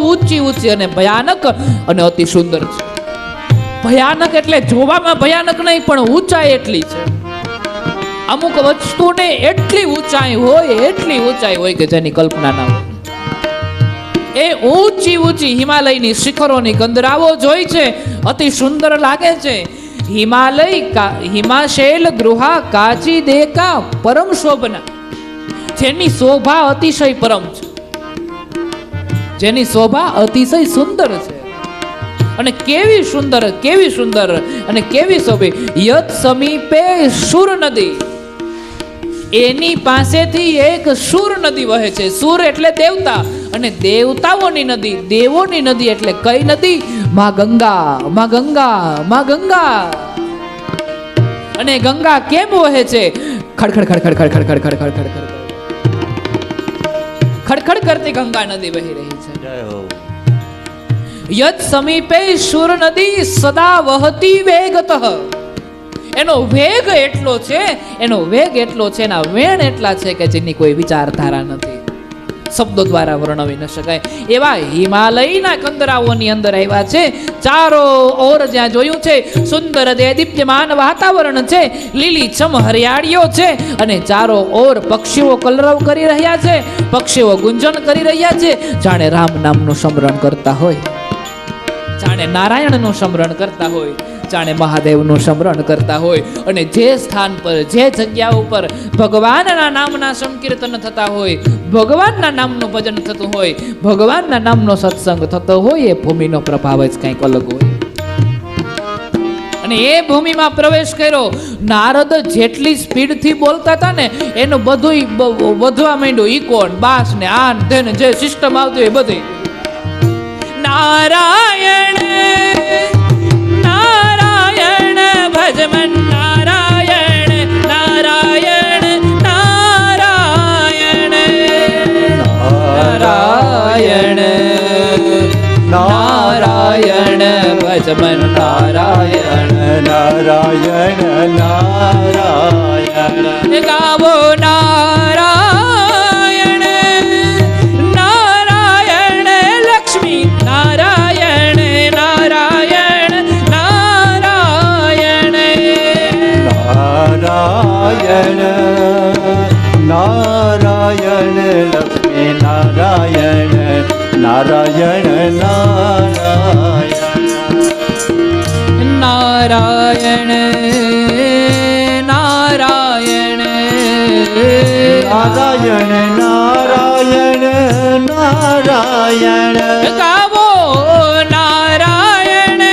Speaker 1: ઊંચી ઊંચી અને ભયાનક અને અતિ સુંદર છે. ભયાનક એટલે જોવામાં ભયાનક નહીં, પણ ઊંચાઈ એટલી છે. અમુક વસ્તુને એટલી ઊંચાઈ હોય કે જેની કલ્પના ના હોય. એ ઊંચી ઊંચી હિમાલયની શિખરોની કંદરાઓ જોઈ છે, અતિ સુંદર લાગે છે. હિમાશૈલ ગૃહા કાચી દેકા પરમ શોભના, જેની શોભા અતિશય પરમ છે, જેની શોભા અતિશય સુંદર છે. અને કેવી સુંદર અને કેવી શોભે. યત સમીપે સુર નદી, એની પાસેથી એક સુર નદી વહે છે. સુર એટલે દેવતા, અને દેવતાઓની નદી, દેવોની નદી એટલે કઈ નદી? માં ગંગા, માં ગંગા, માં ગંગા. અને ગંગા કેમ વહે છે? ખડખડ ખડખડ ખડખડ ખડખડ ખડખડ ખડખડ ખડખડ કરતી ગંગા નદી વહી રહી છે. યત સમીપે સુર નદી સદા વહતી વેગતઃ, એનો વેગ એટલો છે, એના વેણ એટલા છે કે જેની કોઈ વિચારધારા નથી, શબ્દો દ્વારા વર્ણવી ન શકાય. એવા હિમાલયના કંદરાઓની અંદર આવ્યા છે. ચારો ઓર જ્યાં જોયું છે સુંદર દીપ્યમાન વાતાવરણ છે, લીલીછમ હરિયાળીઓ છે, અને ચારો ઓર પક્ષીઓ કલરવ કરી રહ્યા છે, પક્ષીઓ ગુંજન કરી રહ્યા છે, જાણે રામ નામનું સ્મરણ કરતા હોય, જાણે નારાયણનું સ્મરણ કરતા હોય, જાણે મહાદેવનું સ્મરણ કરતા હોય. અને જે સ્થાન પર, જે જગ્યા ઉપર ભગવાનના નામના સંકીર્તન થતા હોય, ભગવાનના નામનું ભજન થતું હોય, ભગવાનના નામનો સત્સંગ થતો હોય, એ ભૂમિનો પ્રભાવ જ કંઈક અલગ હોય. અને એ ભૂમિમાં પ્રવેશ કર્યો. નારદ જેટલી સ્પીડથી બોલતા હતા ને, એનું બધું વધવા માંડ્યું. ઇકોન, બાસ ને આન ધન જે સિસ્ટમ આવતી હોય બધી. નારાયણ નારાયણ ભજમન, નારાયણ નારાયણ નારાયણ નારાયણ નારાયણ ભજમન, નારાયણ
Speaker 2: નારાયણ નારાયણ
Speaker 1: ગાવો નારાયણ નારાયણ લક્ષ્મી, નારાયણ નારાયણ નારાયણ
Speaker 2: નારાયણ નારાયણ લક્ષ્મી, નારાયણ નારાયણ નારાયણ
Speaker 1: નારાયણ નારાયણ
Speaker 2: નારાયણ નારાયણ નારાયણ
Speaker 1: ગાવો નારાયણ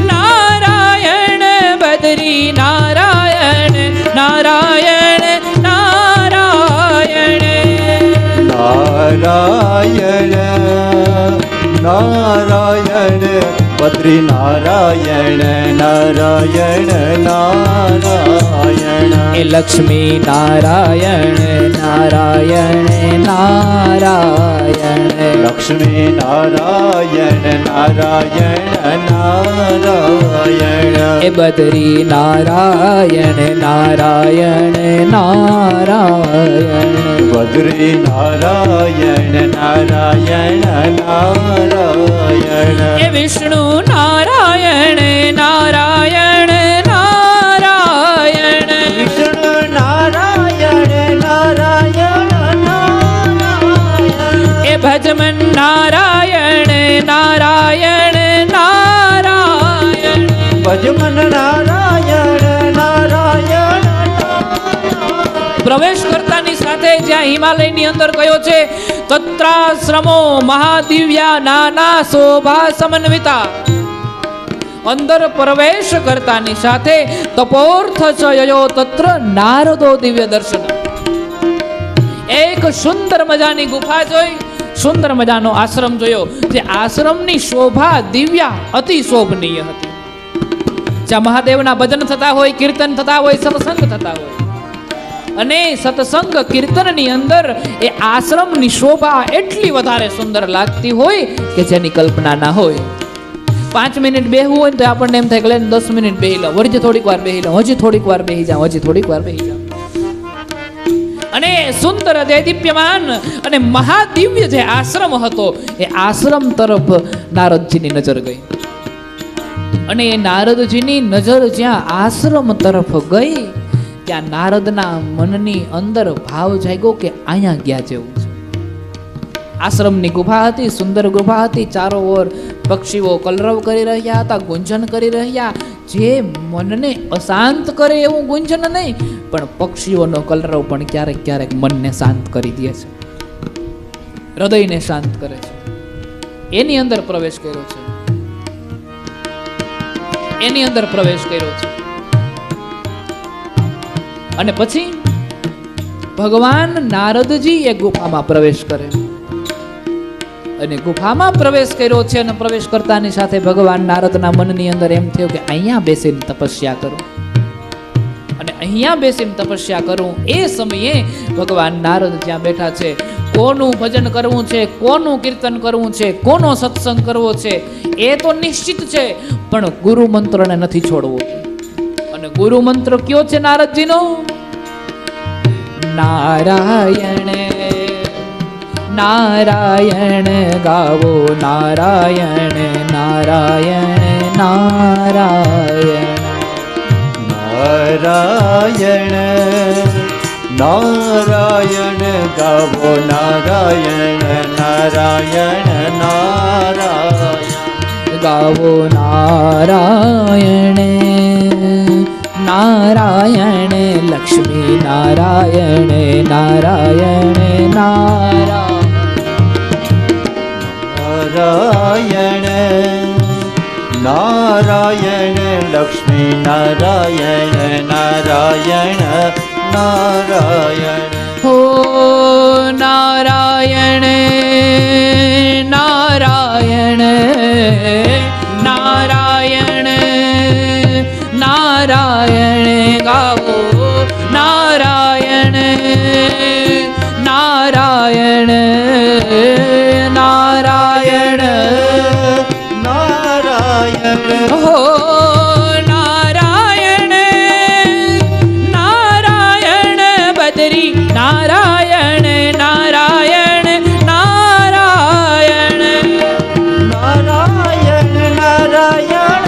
Speaker 1: નારાયણ બદરી, નારાયણ નારાયણ નારાયણ
Speaker 2: નારાયણ નારાયણ બદ્રી, નારાયણ નારાયણ નારાયણ
Speaker 1: એ લક્ષ્મી, નારાયણ નારાયણ નારાયણ
Speaker 2: લક્ષ્મી, નારાયણ નારાયણ નારાયણ
Speaker 1: એ બદરી, નારાયણ નારાયણ નારાયણ
Speaker 2: બદ્રી, નારાયણ નારાયણ નારાયણ
Speaker 1: એ વિષ્ણુ, નારાયણ નારાયણ નારાયણ
Speaker 2: વિષ્ણુ, નારાયણ નારાયણ નારાયણ
Speaker 1: એ ભજમન, નારાયણ નારાયણ નારાયણ
Speaker 2: ભજમન, નારાયણ નારાયણ
Speaker 1: પ્રવેશ કરતાની સાથે જ્યાં હિમાલયની અંદર કયો છે, તત્રાશ્રમો મહાદિવ્યા નાના શોભા સમન્વિતા. અંદર પ્રવેશ કરતાની સાથે તપોર્થ ચયો તત્ર નારદો દિવ્ય દર્શન. એક સુંદર મજાની ગુફા જોઈ, સુંદર મજાનો આશ્રમ જોયો, જે આશ્રમની શોભા દિવ્યા અતિ શોભનીય હતી. જ્યાં મહાદેવના ભજન થતા હોય, કીર્તન થતા હોય, સત્સંગ થતા હોય, અને સત્સંગ કીર્તનની અંદર એ આશ્રમની શોભા એટલી વધારે સુંદર લાગતી હોય કે જેની કલ્પના ના હોય. 5 મિનિટ બેહવું હોય તો આપણને એમ થાય કે 10 મિનિટ બેહી લો, વળી થોડીક વાર બેહી લો, હજી થોડીક વાર બેહી જાઓ, હજી થોડીક વાર બેહી જાઓ. અને સુંદર દેદીપ્યમાન અને મહાદિવ્ય જે આશ્રમ હતો એ આશ્રમ તરફ નારદજીની નજર ગઈ. અને એ નારદજીની નજર જ્યાં આશ્રમ તરફ ગઈ ત્યાં નારદના મનની અંદર ભાવ જાગ્યો કે અહીંયા ગયા જેવું છે. આશ્રમની ગુફા હતી, સુંદર ગુફા હતી, ચારો ઓર પક્ષીઓ કલરવ કરી રહ્યા હતા, ગુંજન કરી રહ્યા. જે મનને અશાંત કરે એવું ગુંજન નહીં, પણ પક્ષીઓનો કલરવ પણ ક્યારેક ક્યારેક મનને શાંત કરી દે છે, હૃદયને શાંત કરે છે. એની અંદર પ્રવેશ કર્યો છે, એની અંદર પ્રવેશ કર્યો છે. અને પછી ભગવાન નારદજી એ ગુફામાં પ્રવેશ કરે અને ગુફામાં પ્રવેશ કર્યો છે. અને પ્રવેશ કરતાની સાથે ભગવાન નારદના મનની અંદર એમ થયું કે અહીંયા બેસીને તપસ્યા કરું, અને અહીંયા બેસીને તપસ્યા કરું. એ સમયે ભગવાન નારદ જ્યાં બેઠા છે, કોનું ભજન કરવું છે, કોનું કીર્તન કરવું છે, કોનો સત્સંગ કરવો છે એ તો નિશ્ચિત છે, પણ ગુરુ મંત્રને નથી છોડવો. અને ગુરુ મંત્ર કયો છે નારદજીનો? નારાયણ નારાયણ ગાવો, નારાયણ નારાયણ નારાયણ
Speaker 2: નારાયણ નારાયણ ગાવો, નારાયણ નારાયણ નારાયણ
Speaker 1: ગાવો, નારાયણ નારાયણ લક્ષ્મી નારાયણ નારાયણ
Speaker 2: નારાયણ નારાયણ લક્ષ્મી નારાયણ નારાયણ નારાયણ
Speaker 1: હો નારાયણ નારાયણ નારાયણ નારાયણ ગાવો, નારાયણ નારાયણ નારાયણ
Speaker 2: નારાયણ
Speaker 1: હો નારાયણ નારાયણ બદરી નારાયણ નારાયણ નારાયણ
Speaker 2: નારાયણ નારાયણ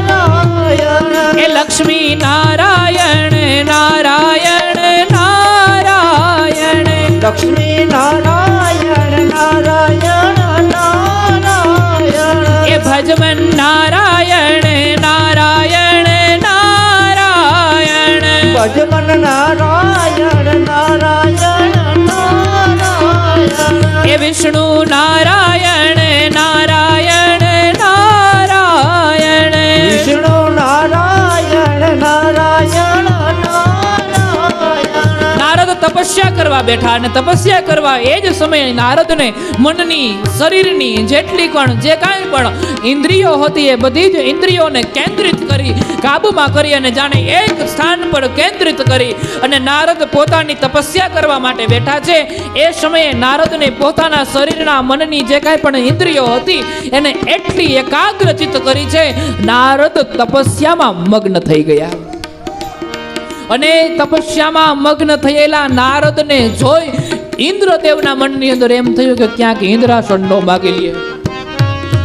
Speaker 2: નારાયણ
Speaker 1: એ લક્ષ્મી નારાયણ નારાયણ નારાયણ
Speaker 2: લક્ષ્મી નારાયણ નારાયણ નારાયણ
Speaker 1: એ ભજમન નારાયણ નારાયણ નારાયણ
Speaker 2: ભજમન નારાયણ નારાયણ નારાયણ
Speaker 1: એ વિષ્ણુ નારાયણ નારાયણ નારાયણ
Speaker 2: વિષ્ણુ નારાયણ નારાયણ નારાયણ
Speaker 1: નારદ તપસ્યા કરવા બેઠા અને તપસ્યા કરવા એ જ સમયે નારદને મનની, શરીરની જેટલી પણ જે કાંઈ પણ ઇન્દ્રિયો હતી એ બધી જ ઇન્દ્રિયોને કેન્દ્રિત કરી, કાબુમાં કરી અને જાણે એક સ્થાન પર કેન્દ્રિત કરી અને નારદ પોતાની તપસ્યા કરવા માટે બેઠા છે. એ સમયે નારદને પોતાના શરીરના, મનની જે કાંઈ પણ ઇન્દ્રિયો હતી એને એટલી એકાગ્રચિત કરી છે, નારદ તપસ્યામાં મગ્ન થઈ ગયા. અને તપસ્યામાં મગ્ન થયેલા નારદને જોઈ ઇન્દ્રદેવના મનની અંદર એમ થયું કે ક્યાંક ઇન્દ્રાસનનો માગી લે.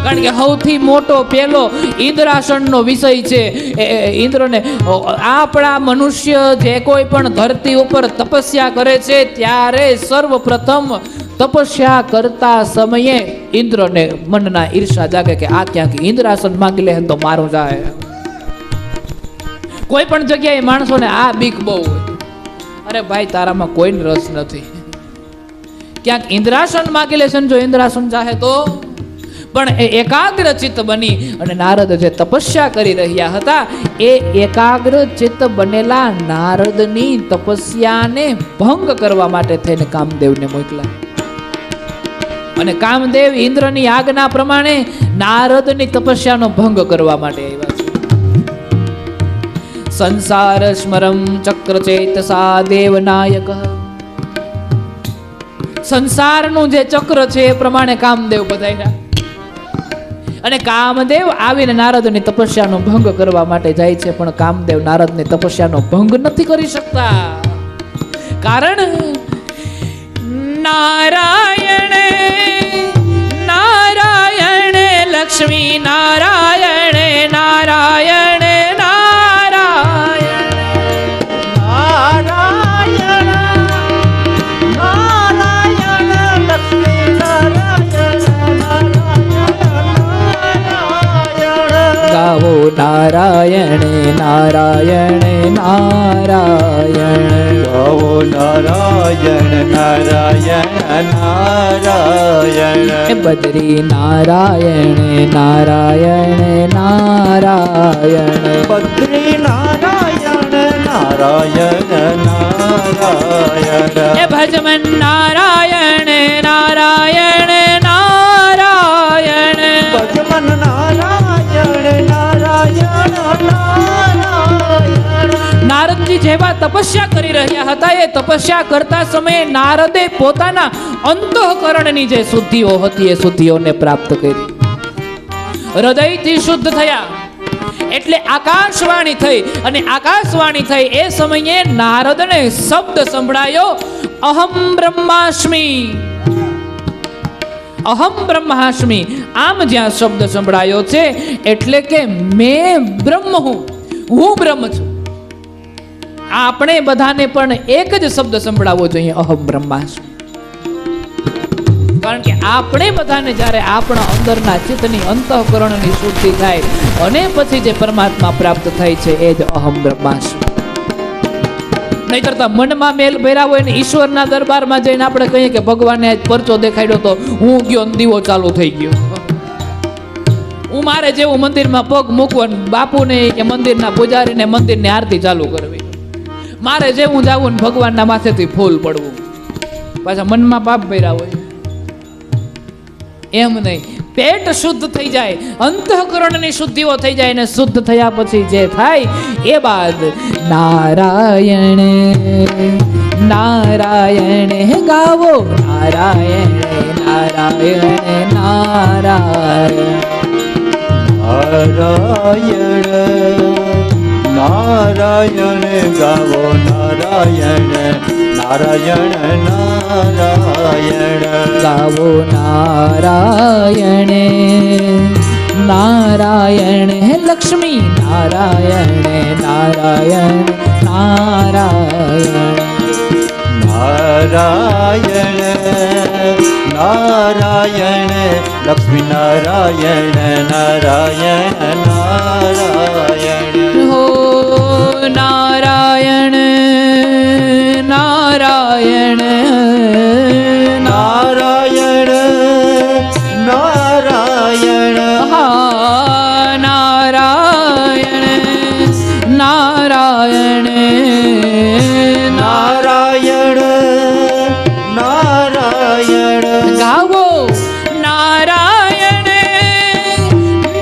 Speaker 1: કારણ કે સૌથી મોટો પેલો ઇન્દ્રાસનનો વિષય છે. ઇન્દ્રને આપણા મનુષ્ય જે કોઈ પણ ધરતી ઉપર તપસ્યા કરે છે ત્યારે સર્વપ્રથમ તપસ્યા કરતા સમયે ઇન્દ્રને મનના ઈર્ષા જાગે કે આ ક્યાંક ઇન્દ્રાસન માંગી લે તો મારું જાય. કોઈ પણ જગ્યાએ માણસોને આ બીક બહુ હોય. અરે ભાઈ, તારામાં કોઈને રસ નથી, ક્યાંક ઇન્દ્રાસન માગી લેશે જો ઇન્દ્રાસન ચાહે તો. પણ એ એકાગ્ર ચિત્ત બની અને નારદ જે તપસ્યા કરી રહ્યા હતા એ એકાગ્ર ચિત્ત બનેલા નારદની તપસ્યાને ભંગ કરવા માટે થઈને કામદેવને મોકલા. અને કામદેવ ઇન્દ્રની આજ્ઞા પ્રમાણે નારદની તપસ્યાનો ભંગ કરવા માટે આવ્યા છે. સંસાર સ્મરમ ચક્ર ચેતસા દેવનાયક. સંસારનું જે ચક્ર છે એ પ્રમાણે કામદેવ બધાયના. અને કામદેવ આવીને નારદની તપસ્યાનો ભંગ કરવા માટે જાય છે, પણ કામદેવ નારદની તપસ્યાનો ભંગ નથી કરી શકતા. કારણ નારાયણ નારાયણ લક્ષ્મી નારાયણ નારાયણ નારાયણ
Speaker 2: નારાયણ નારાયણ લક્ષ્મી નારાયણ નારાયણ.
Speaker 1: ગાવો નારાયણ નારાયણ નારાયણ.
Speaker 2: ગાવો નારાયણ નારાયણ નારાયણ.
Speaker 1: બદ્રી નારાયણ નારાયણ નારાયણ.
Speaker 2: બદ્રી નારાયણ નારાયણ નારાયણ.
Speaker 1: ભજમન નારાયણ નારાયણ નારાયણ.
Speaker 2: ભજમન નારાયણ નારાયણ નારાયણ.
Speaker 1: નારદજી જેવા તપસ્યા કરી રહ્યા હતા એ તપસ્યા કરતા સમયે નારદે પોતાના અંતઃકરણની જે શુદ્ધિઓ હતી એ શુદ્ધિઓને પ્રાપ્ત કરી. હૃદયથી શુદ્ધ થયા એટલે આકાશવાણી થઈ, અને આકાશવાણી થઈ એ સમયે નારદને શબ્દ સંભળાયો, અહમ બ્રહ્માસ્મિ. અહમ બ્રહ્માસ્મિ આમ જ્યાં શબ્દ સંભળાયો છે એટલે કે મેં બ્રહ્મ હું, હું બ્રહ્મ છું. આપણે બધાને પણ એક જ શબ્દ સંભળાવવો જોઈએ, અહમ બ્રહ્માસ્મિ. કારણ કે આપણે બધાને જ્યારે આપણા અંદરના ચિત્તની અંતઃકરણની શુદ્ધિ થાય અને પછી જે પરમાત્મા પ્રાપ્ત થાય છે એ જ અહમ બ્રહ્માસ્મિ. નહીતર તો મનમાં મેલ ભર્યા હોય ને ઈશ્વરના દરબારમાં જઈને આપણે કહીએ કે ભગવાને આજ પરચો દેખાડ્યો તો હું ગયો દીવો ચાલુ થઈ ગયો. હું મારે જેવું મંદિરમાં પગ મૂકવાનું, બાપુને કે મંદિરના પૂજારીને મંદિરની આરતી ચાલુ કરવી, મારે જેવું જાવું ને ભગવાનના માથેથી ફૂલ પડવું. પાછા મનમાં પાપ ભર્યા હોય. એમ નહીં, પેટ શુદ્ધ થઈ જાય, અંતઃકરણની શુદ્ધિઓ થઈ જાય, ને શુદ્ધ થયા પછી જે થાય એ બાદ નારાયણ નારાયણ ગાવો, નારાયણ નારાયણ નારાયણ.
Speaker 2: નારાયણ નારાયણ ગાવો, નારાયણ નારાયણ નારાયણ.
Speaker 1: ગાવો નારાયણ નારાયણ લક્ષ્મી નારાયણ નારાયણ નારાયણ.
Speaker 2: નારાયણ નારાયણ લક્ષ્મી નારાયણ નારાયણ નારાયણ.
Speaker 1: હો નારાયણ નારાયણ
Speaker 2: નારાયણ નારાયણ.
Speaker 1: હા નારાયણ નારાયણ
Speaker 2: નારાયણ નારાયણ.
Speaker 1: ગાવો નારાયણ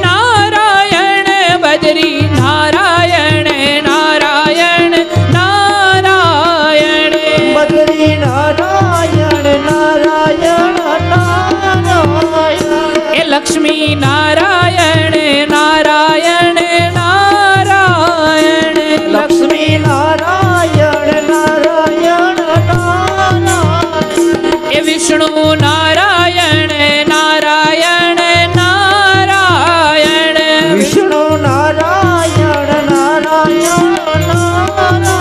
Speaker 1: નારાયણ. બજરી નારાયણ નારાયણ નારાયણ.
Speaker 2: બદ્રી નારાયણ નારાયણ નારાયણ.
Speaker 1: એ લક્ષ્મી નારાયણ નારાયણ નારાયણ.
Speaker 2: લક્ષ્મી નારાયણ નારાયણ નારાયણ.
Speaker 1: એ વિષ્ણુ નારાયણ નારાયણ નારાયણ.
Speaker 2: વિષ્ણુ નારાયણ નારાયણ નારાયણ.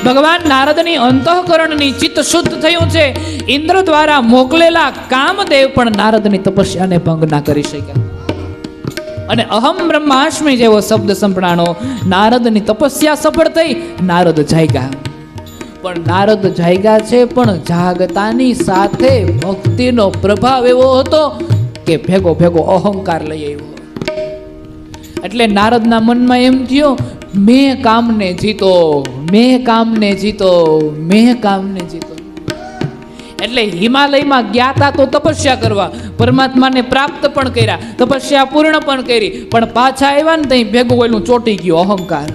Speaker 1: ભગવાન નારદની અંતઃકરણની ચિત્ત શુદ્ધ થયું છે. ઇન્દ્ર દ્વારા મોકલેલા કામદેવ પણ નારદની તપસ્યાને ભંગ ના કરી શક્યા. અને અહમ બ્રહ્માસ્મિ જેવો શબ્દ સંભળાણો, નારદની તપસ્યા સફળ થઈ, નારદ જાગ્યા. પણ નારદ જાગ્યા છે, પણ જાગતાની સાથે ભક્તિનો પ્રભાવ એવો હતો કે ભેગો ભેગો અહંકાર લઈ આવ્યો. એટલે નારદના મનમાં એમ થયો, મેં કામને જીતો, મેં કામને જીતો, મેં કામને જીતો. એટલે હિમાલયમાં ગયા તા તો તપસ્યા કરવા, પરમાત્માને પ્રાપ્ત પણ કર્યા, તપસ્યા પૂર્ણ પણ કરી, પણ પાછા આવ્યા ને ત્યાં ભેગું ઓલું ચોટી ગયું અહંકાર.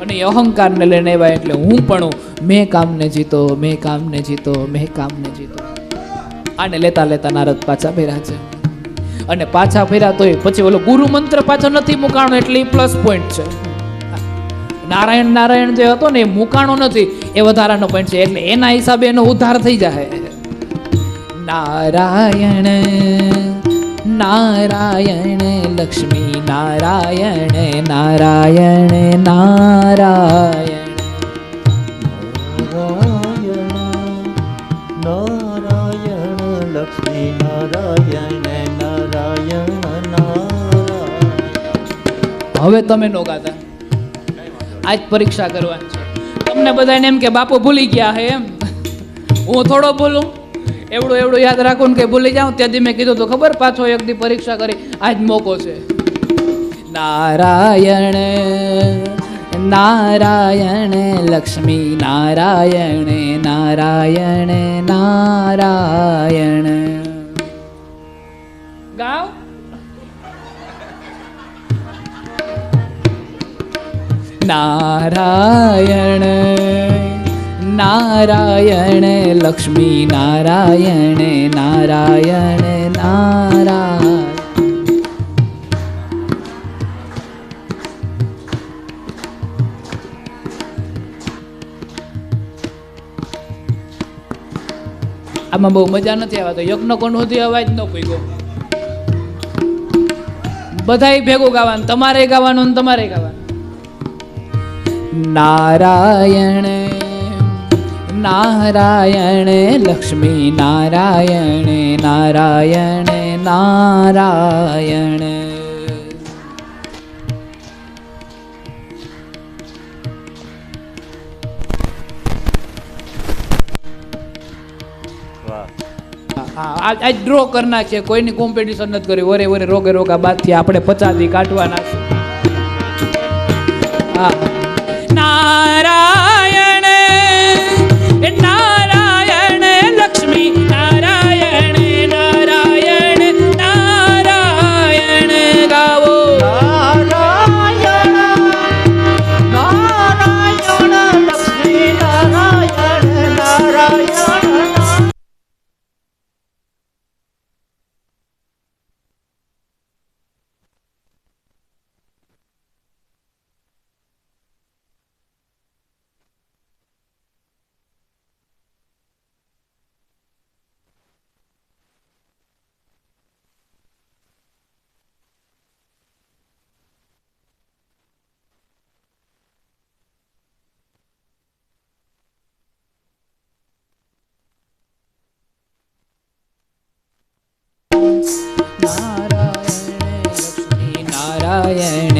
Speaker 1: અને એ અહંકારને લઈને આવ્યા એટલે હું પણ મેં કામને જીતો, મેં કામને જીતો, મેં કામને જીતો. આને લેતા લેતા નારદ પાછા ફેર્યા છે. અને પાછા ફેર્યા તોય પછી ઓલો ગુરુ મંત્ર પાછો નથી મુકાણો એટલે એ પ્લસ પોઈન્ટ છે. નારાયણ નારાયણ જે હતો ને એ મુકાણો નથી, એ વધારાનો પોઈન્ટ છે. એટલે એના હિસાબે એનો ઉદ્ધાર થઈ જાય. નારાયણ નારાયણ લક્ષ્મી નારાયણ નારાયણ નારાયણ
Speaker 2: નારાયણ લક્ષ્મી નારાયણ નારાયણ નારાયણ.
Speaker 1: હવે તમે નો ગાતા, આજ પરીક્ષા કરવાની છે. તમને બધાને એમ કે બાપુ ભૂલી ગયા હે એમ, હું થોડો ભૂલું? એવડું એવડું યાદ રાખું ને કે ભૂલી જાઉં. ત્યાંથી મેં કીધું તો ખબર, પાછો એક દી પરીક્ષા કરી, આજ મોકો છે. નારાયણ નારાયણ લક્ષ્મી નારાયણ નારાયણ નારાયણ. ગાવ નારાયણ નારાયણ લક્ષ્મી નારાયણ નારાયણ નારાયણ. આમાં બહુ મજા નથી આવતો. યજ્ઞ કોણ સુધી અવાજ ન પૂગ્યો. બધાય ભેગું ગાવાનું, તમારે ગાવાનું ને તમારે ગાવાનું. નારાયણ નારાયણ લક્ષ્મી નારાયણ નારાયણ નારાયણ. આજ ડ્રો કરી નાખીએ, કોઈની કોમ્પિટિશન નથી કરી. વરે વરે રોગે રોગા બાદ થી આપણે 50 કાઢવાના છે. હા, નારાયણ નારાયણ લક્ષ્મી નારાયણ નારાયણ નારાયણ ગાવો.
Speaker 2: નારાયણ નારાયણ લક્ષ્મી નારાયણ નારાયણ.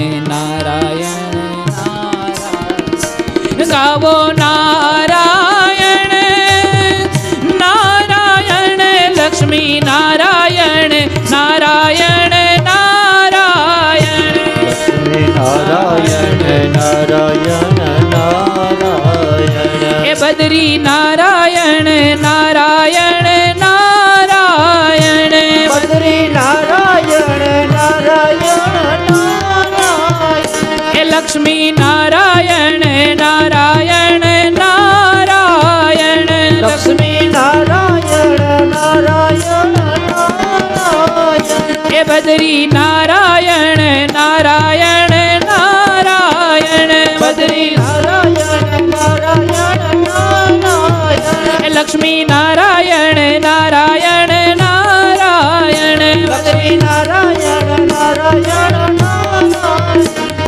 Speaker 1: નારાયણ નારાયણ નારાયણ ગાવો. નારાયણ નારાયણ લક્ષ્મી નારાયણ નારાયણ નારાયણ.
Speaker 2: નારાયણ નારાયણ નારાયણ.
Speaker 1: એ બદરી નારાયણ નારાયણ નારાયણ.
Speaker 2: બદ્રી નારાયણ નારાયણ નારાયણ.
Speaker 1: એ લક્ષ્મી નારાયણ નારાયણ નારાયણ.
Speaker 2: લક્ષ્મી નારાયણ નારાયણ નારાયણ.
Speaker 1: એ બદરી નારાયણ નારાયણ નારાયણ.
Speaker 2: બદ્રી નારાયણ નારાયણ નારાયણ.
Speaker 1: એ લક્ષ્મી નારાયણ નારાયણ નારાયણ.
Speaker 2: લક્ષ્મી નારાયણ નારાયણ નારાયણ.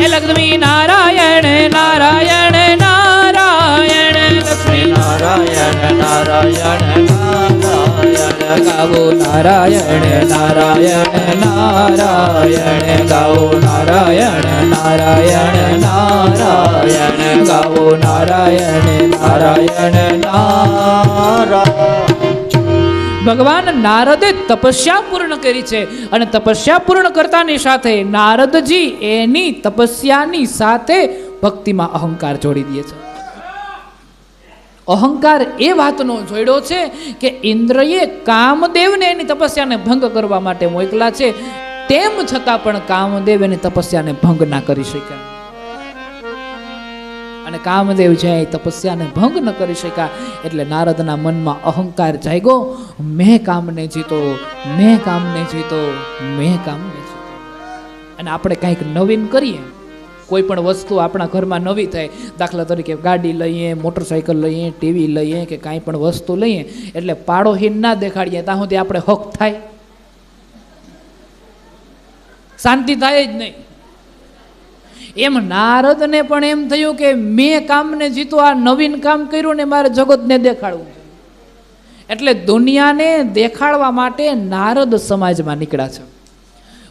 Speaker 1: એ લક્ષ્મી નારાયણ નારાયણ નારાયણ. લક્ષ્મી
Speaker 2: નારાયણ નારાયણ નારાયણ.
Speaker 1: ગાવો. નારાયણ નારાયણ નારાયણ ગાવો. નારાયણ નારાયણ નારાયણ ગાવો. નારાયણ નારાયણ નારાયણ. ભગવાન નારદે તપસ્યા પૂર્ણ કરી છે અને તપસ્યા પૂર્ણ કરતાની સાથે નારદજી એની તપસ્યાની સાથે ભક્તિમાં અહંકાર જોડી દે છે. અહંકાર એ વાતનો જોડ્યો છે કે ઇન્દ્રએ કામદેવને એની તપસ્યાને ભંગ કરવા માટે મોકલા છે, તેમ છતાં પણ કામદેવ એની તપસ્યાને ભંગ ના કરી શક્યા. અને કામદેવ છે એ તપસ્યાને ભંગ ન કરી શક્યા એટલે નારદના મનમાં અહંકાર જાગ્યો, મેં કામને જીતો, મેં કામને જીતો, મેં કામને જીતો. અને આપણે કંઈક નવીન કરીએ, કોઈ પણ વસ્તુ આપણા ઘરમાં નવી થાય, દાખલા તરીકે ગાડી લઈએ, મોટરસાઇકલ લઈએ, ટીવી લઈએ કે કાંઈ પણ વસ્તુ લઈએ, એટલે પાડોહીને ના દેખાડીએ ત્યાં સુધી આપણે હક થાય, શાંતિ થાય જ નહીં. એમ નારદને પણ એમ થયું કે મેં કામને જીતો, આ નવીન કામ કર્યું ને મારે જગતને દેખાડવું છે. એટલે દુનિયાને દેખાડવા માટે નારદ સમાજમાં નીકળ્યા છે.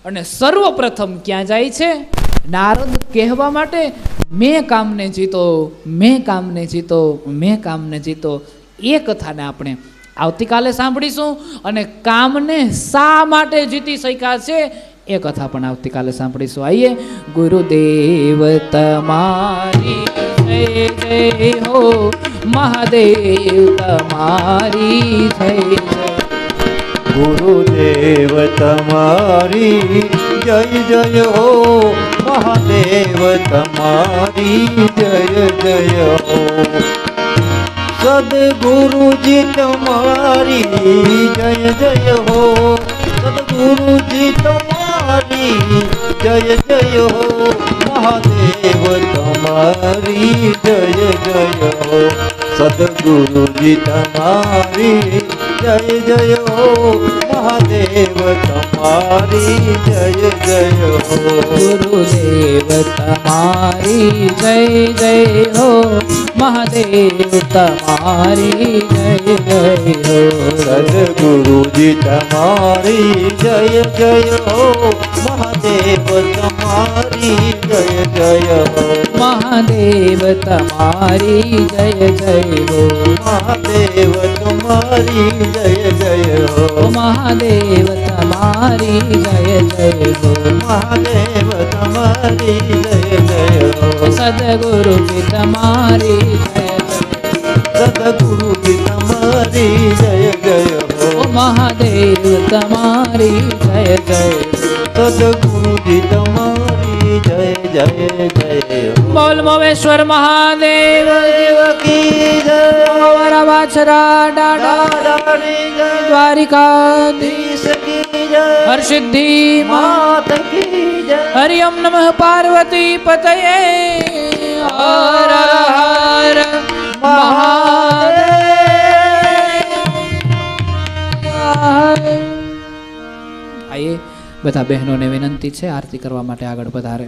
Speaker 1: અને સર્વપ્રથમ ક્યાં જાય છે? નારદ કહેવા માટે મેં કામને જીતો, મેં કામને જીતો, મેં કામને જીતો. એ કથાને આપણે આવતીકાલે સાંભળીશું. અને કામને શા માટે જીતી શક્યા છે એ કથા પણ આવતીકાલે સાંભળીશું. આઈએ, ગુરુદેવ તમારી જય જય હો, મહાદેવ તમારી જય જય.
Speaker 2: ગુરુદેવ તમારી જય જય હો, મહાદેવ તમારી જય જય હો. સદગુરુજી તમારી જય જય હો, સદગુરુજી તમારી જય જય હો, મહાદેવ તમારી જય જય હો. સદગુરુજી તમારી જય જય હો, મહાદેવ તમારી જય જય હો.
Speaker 1: ગુરુદેવ તમારી જય જય હો, મહાદેવ તમારી જય જય હો.
Speaker 2: સદગુરુજી તમારી જય જય હો, મહાદેવ તમારી જય જય હો.
Speaker 1: મહાદેવ તમારી જય જય હો,
Speaker 2: મહાદેવ તમારી જય જય હો.
Speaker 1: મહાદેવ તમારી જય જય હો.
Speaker 2: મહાદેવ તમારી જય જય હો.
Speaker 1: સદગુરુજી તમારી જય જય.
Speaker 2: સદગુરુજી તમારી જય જય હો.
Speaker 1: મહાદેવ તમારી જય જય.
Speaker 2: સદગુરુજી તમારી જય જય જય હો.
Speaker 1: બોલ મોવેશ્વર મહાદેવ
Speaker 2: કી જય.
Speaker 1: અમારા વાછરા ડાડા દ્વારિકાધીશ
Speaker 2: કી જય.
Speaker 1: હરસિદ્ધિ
Speaker 2: માત કી જય.
Speaker 1: હરિ ઓમ નમઃ પાર્વતી પતયે. હર હર મહાદેવ. આઈએ, બધા બહેનોને વિનંતી છે આરતી કરવા માટે આગળ વધારે.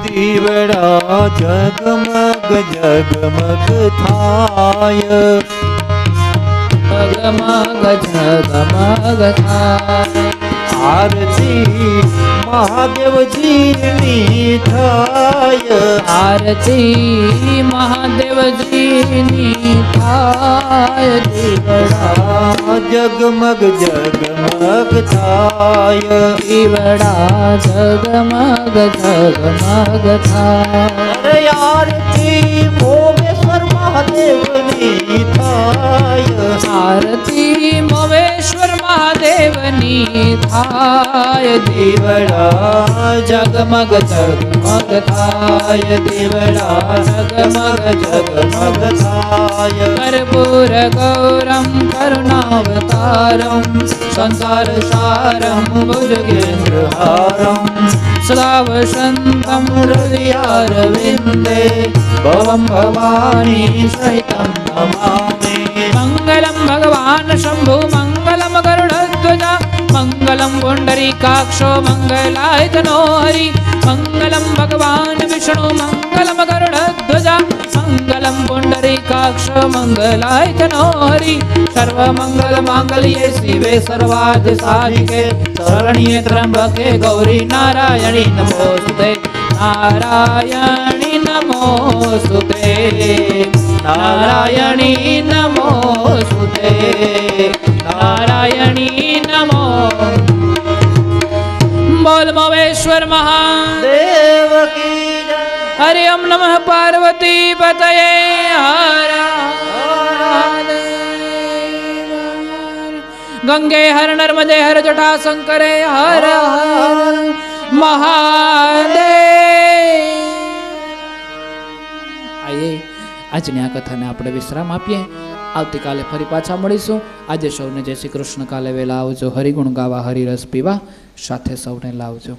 Speaker 2: દીવડા જગમગ જગમગ થાય,
Speaker 1: જગમગ જગમગ થાય.
Speaker 2: આરતી મહાદેવજીની થાય,
Speaker 1: આરતી મહાદેવજીની થાય. દીવડા
Speaker 2: જગમગ જગમગ થાય,
Speaker 1: દીવડા જગમગ જગમગ થાય.
Speaker 2: અરે આરતી મોમેશ્વર મહાદેવની થાય,
Speaker 1: આરતી મોવેશ્વર મહાદેવની થાય. દીવડા જગમગ જગમગ થાય. દીવડા જગમગ જગમગ
Speaker 2: થાય.
Speaker 1: કર્પૂર ગૌરમ કરુણાવતારમ સંસાર સારમ ભુજગેન્દ્રહારમ સદા વસંતમ હૃદયારવિંદે ભવમ ભવાની સહિતમ નમામિ. મંગલમ ભગવાન શંભુ મંગલમ ગરુડધ્વજા મંગલમ પુંડરીકાક્ષો મંગલાય તનો હરિ. મંગલમ ભગવાન વિષ્ણુ મંગલમ ગરુડધ્વજા મંગલમ પુંડરીકાક્ષ મંગલાય તનો હરિ. સર્વ મંગલ માંગલ્યે શિવે સર્વાર્થ સાધિકે શરણ્યે ત્રંબકે ગૌરી નારાયણી નમોસ્તુતે. નારાયણી નમોસ્તુતે. નારાયણી નમોસ્તુતે નારાયણી નમો બોલ મહેશ્વર મહાદેવ
Speaker 2: દેવ કી જય.
Speaker 1: હરિ ઓમ નમઃ પાર્વતી પતયે હર ગંગે હર નર્મદે હર જટા શંકરે હર હર મહાદેવ. આઈએ આજની આ કથાને આપણે વિશ્રામ આપીએ. આવતીકાલે ફરી પાછા મળીશું. આજે સૌને જય શ્રી કૃષ્ણ. કાલે વહેલા આવજો. હરિગુણ ગાવા, હરિરસ પીવા, સાથે સૌને લાવજો.